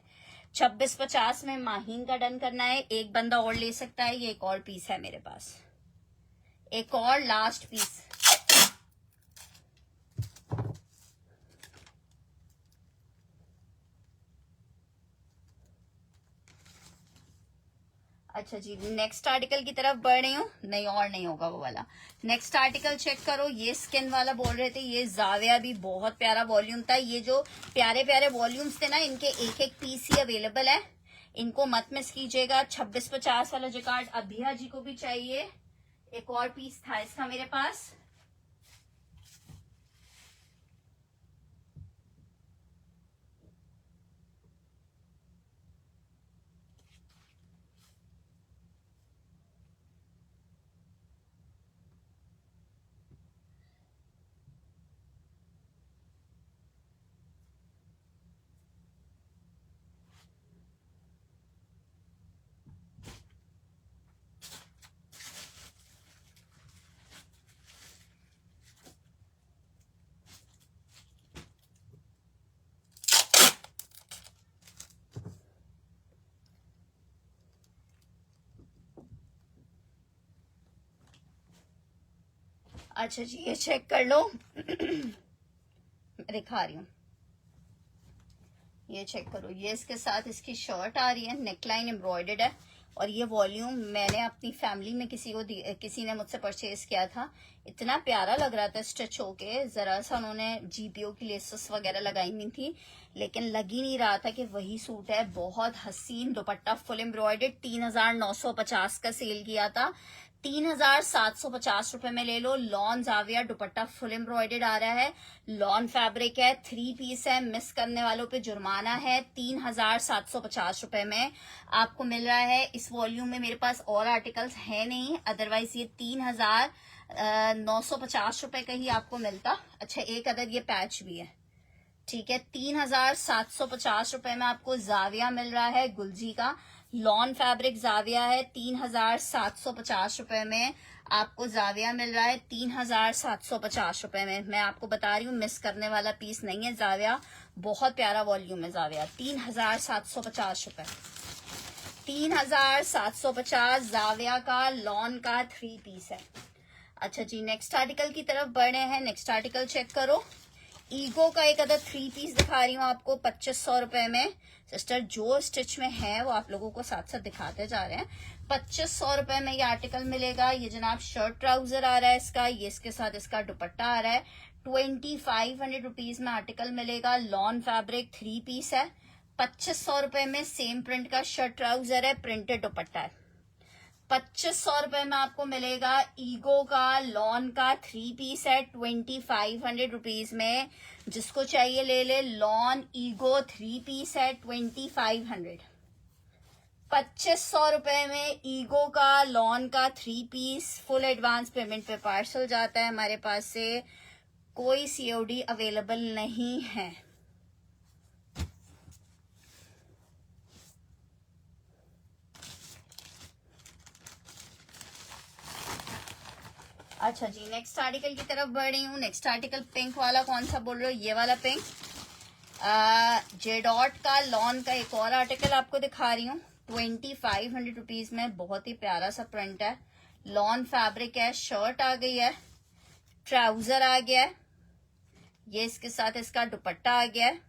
2650 में माहीन का डन करना है। एक बंदा और ले सकता है, ये एक और पीस है मेरे पास, एक और लास्ट पीस। अच्छा जी, नेक्स्ट आर्टिकल की तरफ बढ़ रही हूँ। नहीं और नहीं होगा वो वाला। नेक्स्ट आर्टिकल चेक करो, ये स्किन वाला बोल रहे थे, ये जाविया भी बहुत प्यारा वॉल्यूम था। ये जो प्यारे प्यारे वॉल्यूम्स थे ना, इनके एक एक पीस ही अवेलेबल है, इनको मत मिस कीजिएगा। 2650 वाला जैकार्ड अभिया जी को भी चाहिए, एक और पीस था इसका मेरे पास। अच्छा जी, ये चेक कर लो। मैं दिखा रही हूँ, ये चेक करो। ये इसके साथ इसकी शर्ट आ रही है, नेकलाइन एम्ब्रॉयडर्ड है, और ये वॉल्यूम मैंने अपनी फैमिली में किसी ने मुझसे परचेज किया था। इतना प्यारा लग रहा था स्टिच होके। जरा सा उन्होंने जीपीओ की लेसेस वगैरह लगाई हुई थी, लेकिन लग ही नहीं रहा था कि वही सूट है। बहुत हसीन दुपट्टा, फुल एम्ब्रॉयडर्ड। 3950 का सेल किया था, 3750 रुपए में ले लो। लॉन जाविया दुपट्टा फुल एम्ब्रॉयडर्ड आ रहा है, लॉन फैब्रिक है, 3 पीस है। मिस करने वालों पे जुर्माना है। 3750 रुपए में आपको मिल रहा है। इस वॉल्यूम में मेरे पास और आर्टिकल्स है नहीं, अदरवाइज ये 3950 रुपए का ही आपको मिलता। अच्छा, एक अदर ये पैच भी है, ठीक है। 3750 रुपए में आपको जाविया मिल रहा है, गुलजी का लॉन फैब्रिक जाविया है। 3750 रुपए में आपको जाविया मिल रहा है, 3750 रुपए में। मैं आपको बता रही हूँ, मिस करने वाला पीस नहीं है जाविया। बहुत प्यारा वॉल्यूम है जाविया। 3750 रुपए, 3750 जाविया का लॉन का 3 पीस है। अच्छा जी, नेक्स्ट आर्टिकल की तरफ बढ़े हैं। नेक्स्ट आर्टिकल चेक करो। ईगो का एक अदर 3 पीस दिखा रही हूँ आपको 2500 रुपए में। सिस्टर, जो स्टिच में है वो आप लोगों को साथ साथ दिखाते जा रहे हैं। 2500 रुपए में ये आर्टिकल मिलेगा। ये जनाब शर्ट ट्राउजर आ रहा है इसका, ये इसके साथ इसका दुपट्टा आ रहा है। 2500 रुपीज में आर्टिकल मिलेगा। लॉन फैब्रिक 3 पीस है। 2500 रुपए में सेम प्रिंट का शर्ट ट्राउजर है, प्रिंटेड दुपट्टा है। 2500 रुपए में आपको मिलेगा ईगो का लॉन का 3 पीस है, 2500 रुपीज में। जिसको चाहिए ले ले। लॉन ईगो 3 पीस है, 2500। 2500 रुपए में ईगो का लॉन का 3 पीस। फुल एडवांस पेमेंट पे पार्सल जाता है हमारे पास से, कोई सीओडी अवेलेबल नहीं है। अच्छा जी, नेक्स्ट आर्टिकल की तरफ बढ़ रही हूँ। नेक्स्ट आर्टिकल पिंक वाला, कौन सा बोल रहे हो? ये वाला पिंक। जेडॉट का लॉन का एक और आर्टिकल आपको दिखा रही हूँ, 2500 रुपीज में। बहुत ही प्यारा सा प्रिंट है, लॉन फैब्रिक है। शर्ट आ गई है, ट्राउजर आ गया है, ये इसके साथ इसका दुपट्टा आ गया है।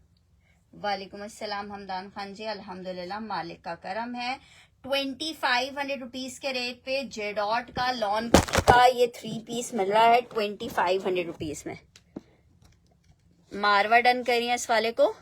वालेकुम अस्सलाम हमदान खान जी, अल्हम्दुलिल्लाह, मालिक का करम है। 2500 रुपीज के रेट पे जेडॉट का लॉन का ये 3 पीस मिल रहा है 2500 रुपीज में। मारवा डन करिए इस वाले को।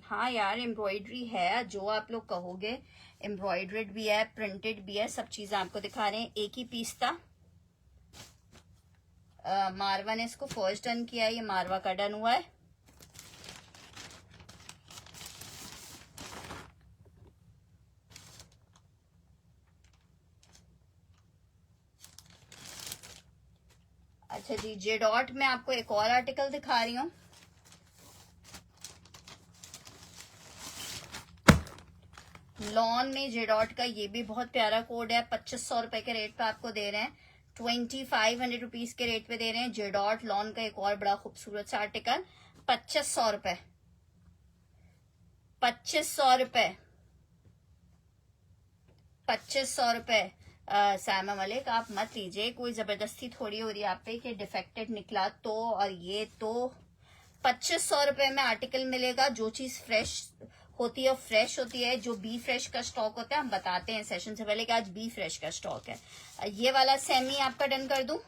हाँ यार, एम्ब्रॉयडरी है, जो आप लोग कहोगे। एम्ब्रॉयडर्ड भी है, प्रिंटेड भी है, सब चीजें आपको दिखा रहे हैं। एक ही पीस था। मारवा ने इसको फर्स्ट डन किया है, ये मारवा का डन हुआ है। अच्छा जी, जेडॉट में आपको एक और आर्टिकल दिखा रही हूँ। लॉन में जेडॉट का ये भी बहुत प्यारा कोड है। 2500 रुपए के रेट पे आपको दे रहे हैं, 2500 रुपीज के रेट पे दे रहे हैं। जेडॉट लॉन का एक और बड़ा खूबसूरत सा आर्टिकल, 2500 रुपए, 2500 रुपए, 2500 रुपए। सैमा मलिक, आप मत लीजिए, कोई जबरदस्ती थोड़ी हो रही है आप पे कि डिफेक्टेड निकला तो। और ये तो 2500 रुपए में आर्टिकल मिलेगा। जो चीज फ्रेश होती है फ्रेश होती है। जो बी फ्रेश का स्टॉक होता है हम बताते हैं सेशन से पहले कि आज बी फ्रेश का स्टॉक है। ये वाला सेमी आपका डन कर दूं।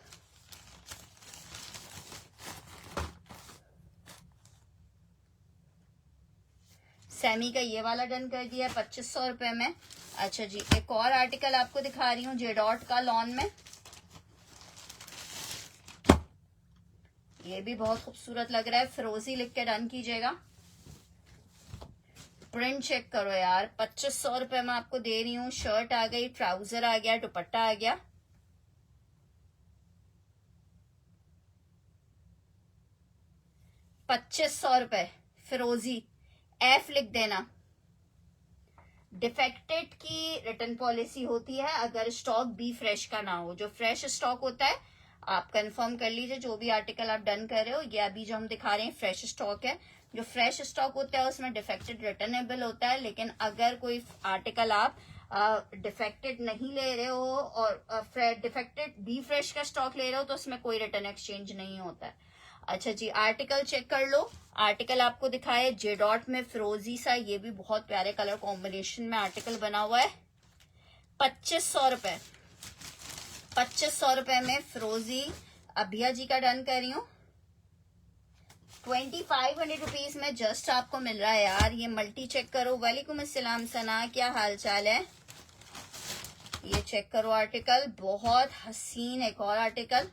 सेमी का ये वाला डन कर दिया 2500 रुपए में। अच्छा जी, एक और आर्टिकल आपको दिखा रही हूँ जेडॉट का लॉन में। ये भी बहुत खूबसूरत लग रहा है, फिरोजी लिख के डन कीजिएगा। प्रिंट चेक करो यार, 2500 रुपए में आपको दे रही हूँ। शर्ट आ गई, ट्राउजर आ गया, दुपट्टा आ गया। ₹2500 फिरोजी, एफ लिख देना। डिफेक्टेड की रिटर्न पॉलिसी होती है अगर स्टॉक बी फ्रेश का ना हो। जो फ्रेश स्टॉक होता है आप कंफर्म कर लीजिए जो भी आर्टिकल आप डन कर रहे हो। ये अभी जो हम दिखा रहे हैं फ्रेश स्टॉक है। जो फ्रेश स्टॉक होता है उसमें डिफेक्टेड रिटर्नेबल होता है, लेकिन अगर कोई आर्टिकल आप डिफेक्टेड नहीं ले रहे हो और डिफेक्टेड बी फ्रेश का स्टॉक ले रहे हो तो उसमें कोई रिटर्न एक्सचेंज नहीं होता है। अच्छा जी, आर्टिकल चेक कर लो। आर्टिकल आपको दिखाए जे डॉट में फिरोजी सा, ये भी बहुत प्यारे कलर कॉम्बिनेशन में आर्टिकल बना हुआ है। 2500 रुपए, 2500 रुपए में फिरोजी अभिया जी का डन कर रही हूँ। 2500 रुपीज में जस्ट आपको मिल रहा है यार। ये मल्टी चेक करो। वालेकुम अस्सलाम सना, क्या हाल चाल है? ये चेक करो आर्टिकल, बहुत हसीन। एक और आर्टिकल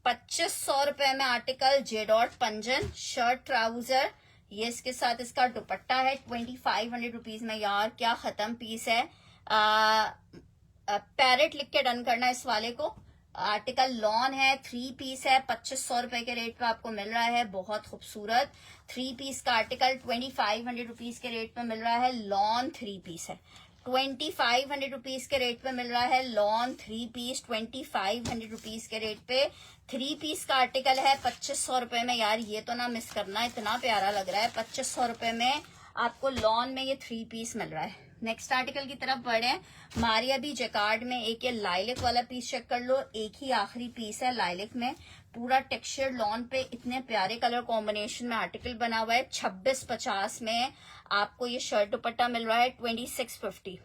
2500 रुपए में आर्टिकल जे डॉट पंजन, शर्ट ट्राउजर, ये इसके साथ इसका दुपट्टा है। 2500 रुपीज में यार, क्या खत्म पीस है। पैरेट लिख के डन करना इस वाले को। आर्टिकल लॉन है, 3 पीस है, 2500 रुपए के रेट पे आपको मिल रहा है। बहुत खूबसूरत 3 पीस का आर्टिकल 2500 रुपीज के रेट पे मिल रहा है। लॉन 3 पीस है, 2500 रुपीज के रेट पे मिल रहा है। लॉन 3 पीस 2500 रुपीज के रेट पे 3 पीस का आर्टिकल है 2500 रुपए में। यार ये तो ना मिस करना, इतना प्यारा लग रहा है। 2500 रुपए में आपको लॉन में ये 3 पीस मिल रहा है। नेक्स्ट आर्टिकल की तरफ बढ़े। मारिया भी जैकार्ड में एक ये लाइलिक वाला पीस चेक कर लो। एक ही आखिरी पीस है लाइलिक में, पूरा टेक्सचर लॉन पे, इतने प्यारे कलर कॉम्बिनेशन में आर्टिकल बना हुआ है। 2650 में आपको ये शर्ट दुपट्टा मिल रहा है। 2650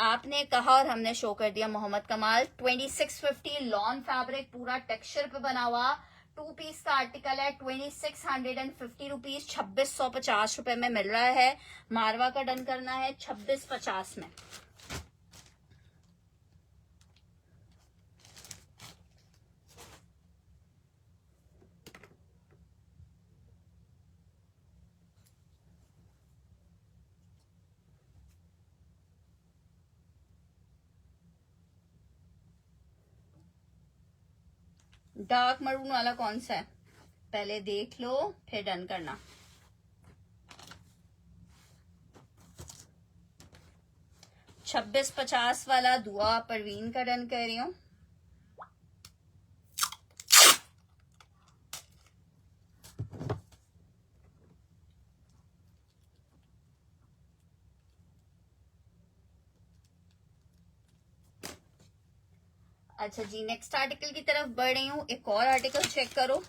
आपने कहा और हमने शो कर दिया मोहम्मद कमाल। 2650 लॉन फैब्रिक, पूरा टेक्सचर पे बना हुआ 2 पीस का आर्टिकल है। 2650 रुपीज, 2650 रुपए में मिल रहा है। मारवा का डन करना है 2650 में। डार्क मरून वाला कौन सा है पहले देख लो, फिर डन करना। छब्बीस 50 वाला दुआ परवीन का डन कर रही हूँ। अच्छा जी, नेक्स्ट आर्टिकल की तरफ बढ़ रही हूँ। एक और आर्टिकल चेक करो,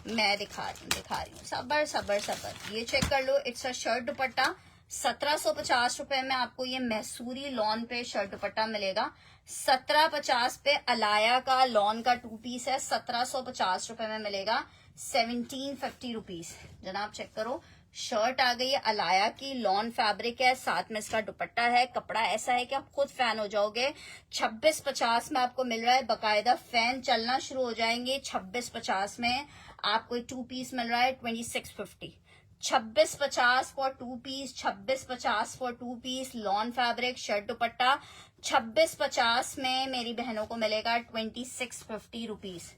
मैं दिखा रही हूँ। सबर सबर सबर, ये चेक कर लो। इट्स अ शर्ट दुपट्टा। 1750 रुपए में आपको ये मैसूरी लॉन पे शर्ट दुपट्टा मिलेगा। 1750 पे अलाया का लॉन का 2 पीस है, 1750 रुपए में मिलेगा। 1750 रुपीज जनाब चेक करो। शर्ट आ गई है अलाया की, लॉन फैब्रिक है, साथ में इसका दुपट्टा है। कपड़ा ऐसा है कि आप खुद फैन हो जाओगे। 2650 में आपको मिल रहा है। बकायदा फैन चलना शुरू हो जाएंगे। 2650 में आपको 2 पीस मिल रहा है। 2650, 2650 for 2 piece, 2650 for 2 piece lawn fabric shirt dupatta. 2650 में मेरी बहनों को मिलेगा 2650 rupees.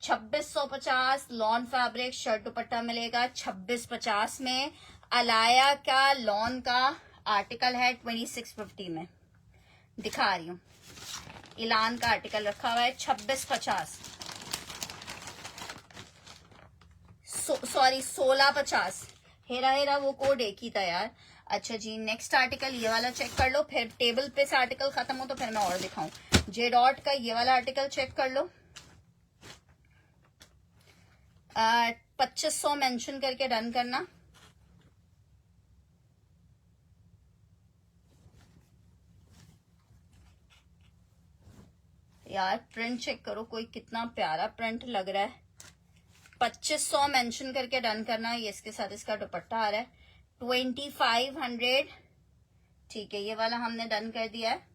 2650 lawn fabric shirt dupatta मिलेगा। 2650 में अलाया का लॉन का आर्टिकल है। 2650 में दिखा रही हूँ, इलान का आर्टिकल रखा हुआ है। 2650 सॉरी 1650, हेरा हेरा वो कोड एक ही था यार। अच्छा जी, नेक्स्ट आर्टिकल ये वाला चेक कर लो, फिर टेबल पे से आर्टिकल खत्म हो तो फिर मैं और दिखाऊं। जे डॉट का ये वाला आर्टिकल चेक कर लो। 2500 मेंशन करके रन करना। यार प्रिंट चेक करो, कोई कितना प्यारा प्रिंट लग रहा है। 2500 मेंशन करके डन करना। ये इसके साथ इसका दुपट्टा आ रहा है। 2500, ठीक है, ये वाला हमने डन कर दिया है।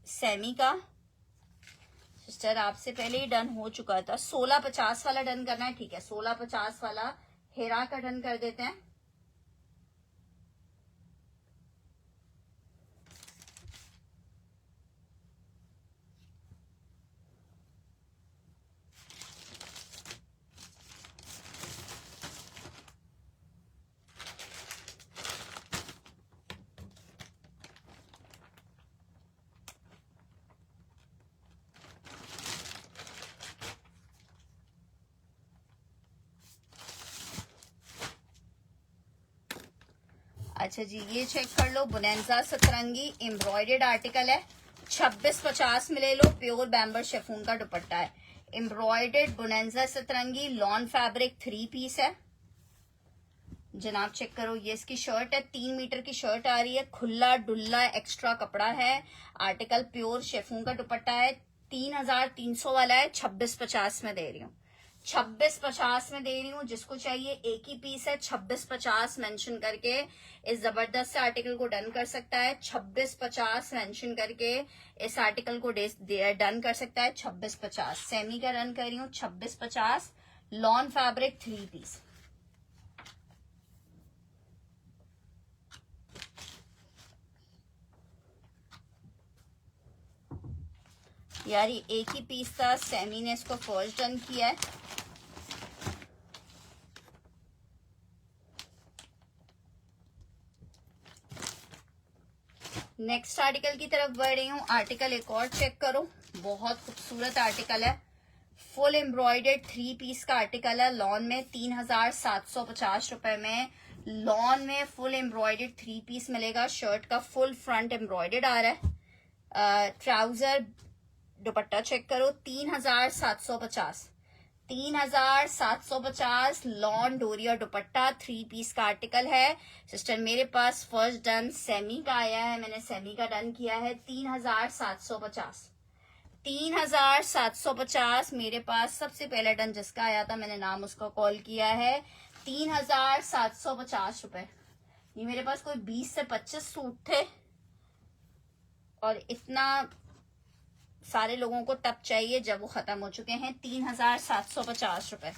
सेमी का सिस्टर आपसे पहले ही डन हो चुका था। 1650 वाला डन करना है, ठीक है। 1650 वाला हेरा का डन कर देते हैं। अच्छा जी, ये चेक कर लो, बोनेंजा सतरंगी एम्ब्रॉयडर्ड आर्टिकल है, 2650 में ले लो। प्योर बैम्बर शेफून का दुपट्टा है, एम्ब्रॉयडर्ड बोनेंजा सतरंगी लॉन फैब्रिक 3 पीस है जनाब। चेक करो, ये इसकी शर्ट है, 3 मीटर की शर्ट आ रही है, खुला डुल्ला एक्स्ट्रा कपड़ा है। आर्टिकल प्योर शेफून का दुपट्टा है, 3300 वाला है, 2650 में दे रही हूँ, 2650 में दे रही हूँ। जिसको चाहिए एक ही पीस है, 2650 मेंशन करके इस जबरदस्त से आर्टिकल को डन कर सकता है। 2650 मेंशन करके इस आर्टिकल को डन कर सकता है। 2650 सेमी का रन कर रही हूँ, 2650 लॉन फैब्रिक 3 पीस। यार ये एक ही पीस था, सेमी ने इसको फर्स्ट डन किया है। नेक्स्ट आर्टिकल की तरफ बढ़ रही हूँ। आर्टिकल एक और चेक करो, बहुत खूबसूरत आर्टिकल है, फुल एम्ब्रॉयडर्ड 3 पीस का आर्टिकल है, लॉन में 3750 रुपए में। लॉन में फुल एम्ब्रॉयडर्ड 3 पीस मिलेगा, शर्ट का फुल फ्रंट एम्ब्रॉयडर्ड आ रहा है। ट्राउजर दुपट्टा चेक करो, 3750, 3750 लॉन डोरिया दुपट्टा 3 पीस का आर्टिकल है। सिस्टर मेरे पास फर्स्ट डन सेमी का आया है, मैंने सेमी का डन किया है, 3750, 3750 मेरे पास सबसे पहला डन जिसका आया था, मैंने नाम उसका कॉल किया है, 3750 रुपए। ये मेरे पास कोई 20 से 25 सूट थे और इतना सारे लोगों को तब चाहिए जब वो खत्म हो चुके हैं। 3750 रुपए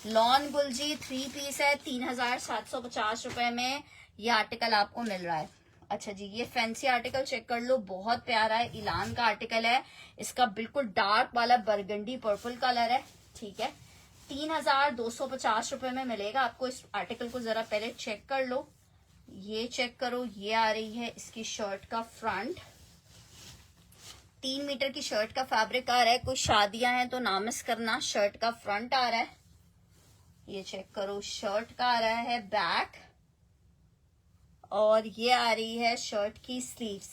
लॉन गुलजी 3 पीस है, 3750 रुपए में ये आर्टिकल आपको मिल रहा है। अच्छा जी, ये फैंसी आर्टिकल चेक कर लो, बहुत प्यारा है, इलान का आर्टिकल है, इसका बिल्कुल डार्क वाला बरगंडी पर्पल कलर है, ठीक है। 3250 रुपए में मिलेगा आपको। इस आर्टिकल को जरा पहले चेक कर लो, ये चेक करो, ये आ रही है इसकी शर्ट का फ्रंट, 3 मीटर की शर्ट का फैब्रिक आ रहा है, कुछ शादियां हैं तो ना मिस करना। शर्ट का फ्रंट आ रहा है, ये चेक करो, शर्ट का आ रहा है बैक, और ये आ रही है शर्ट की स्लीव्स।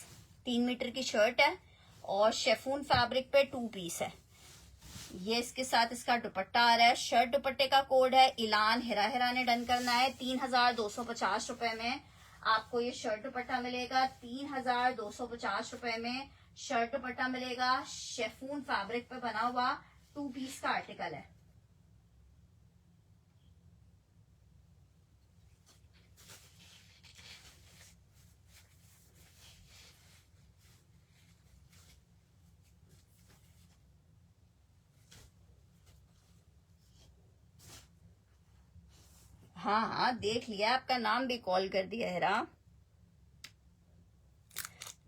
3 मीटर की शर्ट है और शेफून फैब्रिक पे 2 पीस है। ये इसके साथ इसका दुपट्टा आ रहा है, शर्ट दुपट्टे का कोड है इलान, हिरा हिरा ने डन करना है। 3250 रुपए में आपको ये शर्ट दुपट्टा मिलेगा, 3250 रुपए में शर्ट दुपट्टा मिलेगा, शेफून फैब्रिक पे बना हुआ 2 पीस का आर्टिकल है। हाँ हाँ देख लिया, आपका नाम भी कॉल कर दिया है।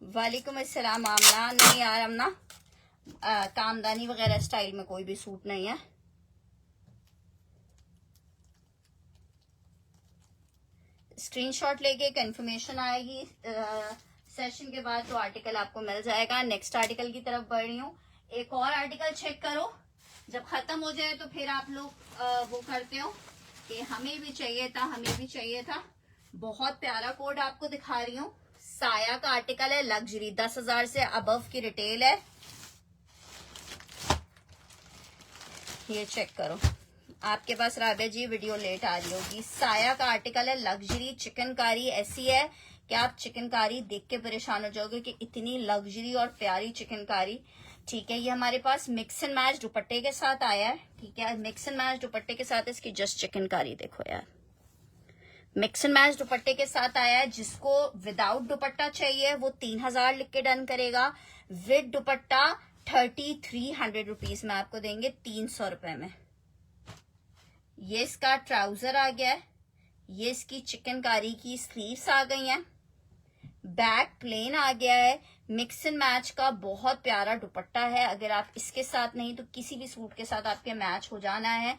वालेकुम अस्सलाम आमना। नहीं यार आमना, कामदानी वगैरह स्टाइल में कोई भी सूट नहीं है। स्क्रीनशॉट लेके कंफर्मेशन आएगी सेशन के बाद तो आर्टिकल आपको मिल जाएगा। नेक्स्ट आर्टिकल की तरफ बढ़ रही हूँ। एक और आर्टिकल चेक करो, जब खत्म हो जाए तो फिर आप लोग वो करते हो कि हमें भी चाहिए था, हमें भी चाहिए था। बहुत प्यारा कोड आपको दिखा रही हूँ, साया का आर्टिकल है, लग्जरी 10,000 से अबव की रिटेल है। ये चेक करो, आपके पास राबे जी वीडियो लेट आ रही होगी। साया का आर्टिकल है, लग्जरी चिकनकारी ऐसी है कि आप चिकनकारी देख के परेशान हो जाओगे कि इतनी लग्जरी और प्यारी चिकनकारी, ठीक है। ये हमारे पास मिक्स एंड मैच दुपट्टे के साथ आया है, ठीक है। मिक्स एंड मैच दुपट्टे के साथ इसकी जस्ट चिकनकारी देखो यार, मिक्स एंड मैच दुपट्टे के साथ आया है। जिसको विदाउट दुपट्टा चाहिए वो 3000 लिख के डन करेगा, विद दुपट्टा 3300 रुपीज में आपको देंगे, 300 रुपए में। ये इसका ट्राउजर आ गया है, ये इसकी चिकनकारी की स्लीव्स आ गई हैं, बैक प्लेन आ गया है, मिक्स एंड मैच का बहुत प्यारा दुपट्टा है। अगर आप इसके साथ नहीं तो किसी भी सूट के साथ आपके मैच हो जाना है।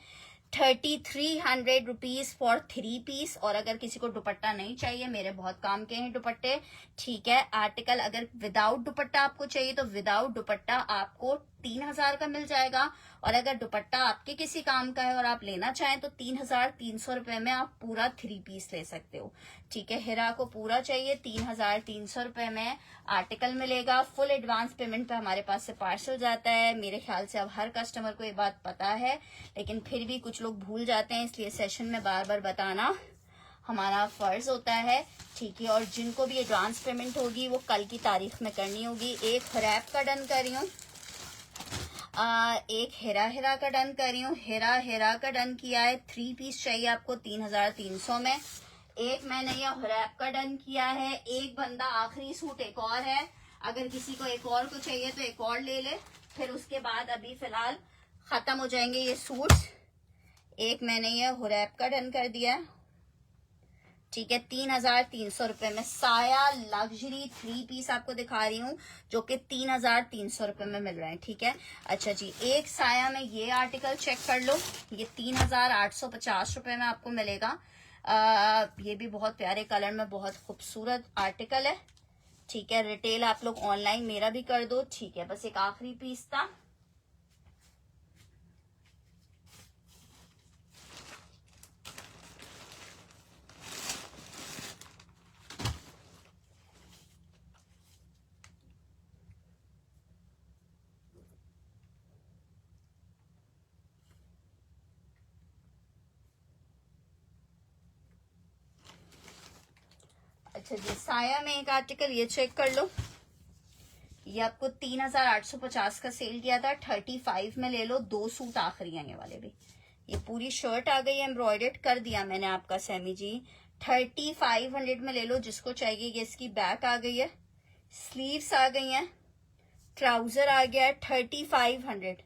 3300 रुपीज फॉर 3 पीस। और अगर किसी को दुपट्टा नहीं चाहिए, मेरे बहुत काम के हैं दुपट्टे, ठीक है। आर्टिकल अगर विदाउट दुपट्टा आपको चाहिए तो विदाउट दुपट्टा आपको 3,000 का मिल जाएगा। और अगर दुपट्टा आपके किसी काम का है और आप लेना चाहें तो 3,300 रुपए में आप पूरा 3 पीस ले सकते हो। ठीक है, हिरा को पूरा चाहिए 3,300 रुपए में आर्टिकल मिलेगा। फुल एडवांस पेमेंट पे हमारे पास से पार्सल जाता है। मेरे ख्याल से अब हर कस्टमर को ये बात पता है, लेकिन फिर भी कुछ लोग भूल जाते हैं, इसलिए सेशन में बार बार बताना हमारा फर्ज होता है। ठीक है, और जिनको भी एडवांस पेमेंट होगी वो कल की तारीख में करनी होगी। एक रैप का डन कर रही हूँ, एक हेरा का डन कर रही हूँ। हेरा का डन किया है। 3 पीस चाहिए आपको 3,300 में। एक मैंने ये रैप का डन किया है। एक बंदा आखिरी सूट एक और है, अगर किसी को एक और को चाहिए तो एक और ले ले, फिर उसके बाद अभी फिलहाल खत्म हो जाएंगे ये सूट्स। एक मैंने ये रैप का डन कर दिया है। ठीक है, 3,300 रुपए में साया लग्जरी 3 पीस आपको दिखा रही हूँ, जो कि 3,300 रुपए में मिल रहे हैं। ठीक है, अच्छा जी, एक साया में ये आर्टिकल चेक कर लो, ये 3,850 रुपए में आपको मिलेगा। ये भी बहुत प्यारे कलर में बहुत खूबसूरत आर्टिकल है। ठीक है, रिटेल आप लोग ऑनलाइन मेरा भी कर दो। ठीक है, बस एक आखिरी पीस था। अच्छा जी, साया में एक आर्टिकल ये चेक कर लो, ये आपको 3,850 का सेल किया था, 35 में ले लो। 2 सूट आखिरी आने वाले भी। ये पूरी शर्ट आ गई है, एम्ब्रॉयडर्ड कर दिया मैंने आपका सैमी जी। 3,500 में ले लो जिसको चाहिए। ये इसकी बैक आ गई है, स्लीव्स आ गई हैं, ट्राउजर आ गया है। 3,500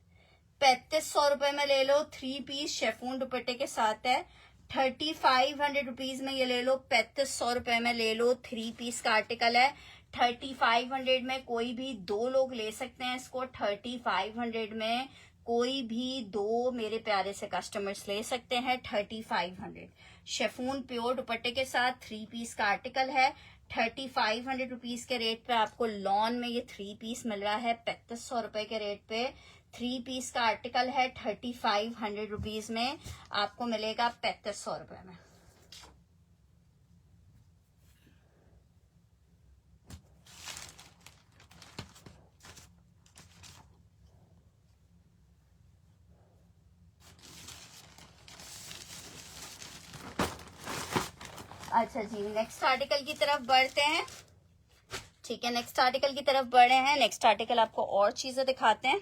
3,500 रुपए में ले लो। 3 पीस शेफून दुपट्टे के साथ है। 3,500 रुपीज में ये ले लो। 3,500 रुपए में ले लो। 3 पीस का आर्टिकल है। 3,500 में कोई भी 2 लोग ले सकते हैं इसको। 3,500 में कोई भी 2 मेरे प्यारे से कस्टमर्स ले सकते हैं। 3,500 शेफून प्योर दुपट्टे के साथ 3 पीस का आर्टिकल है। 3,500 रुपीज के रेट पे आपको लॉन में ये 3 पीस मिल रहा है। 3,500 रुपए के रेट पे 3 पीस का आर्टिकल है। 3,500 रुपीज में आपको मिलेगा 3,500 रुपए में। अच्छा जी, नेक्स्ट आर्टिकल की तरफ बढ़ते हैं। ठीक है, नेक्स्ट आर्टिकल की तरफ बढ़े हैं। नेक्स्ट आर्टिकल आपको और चीजें दिखाते हैं।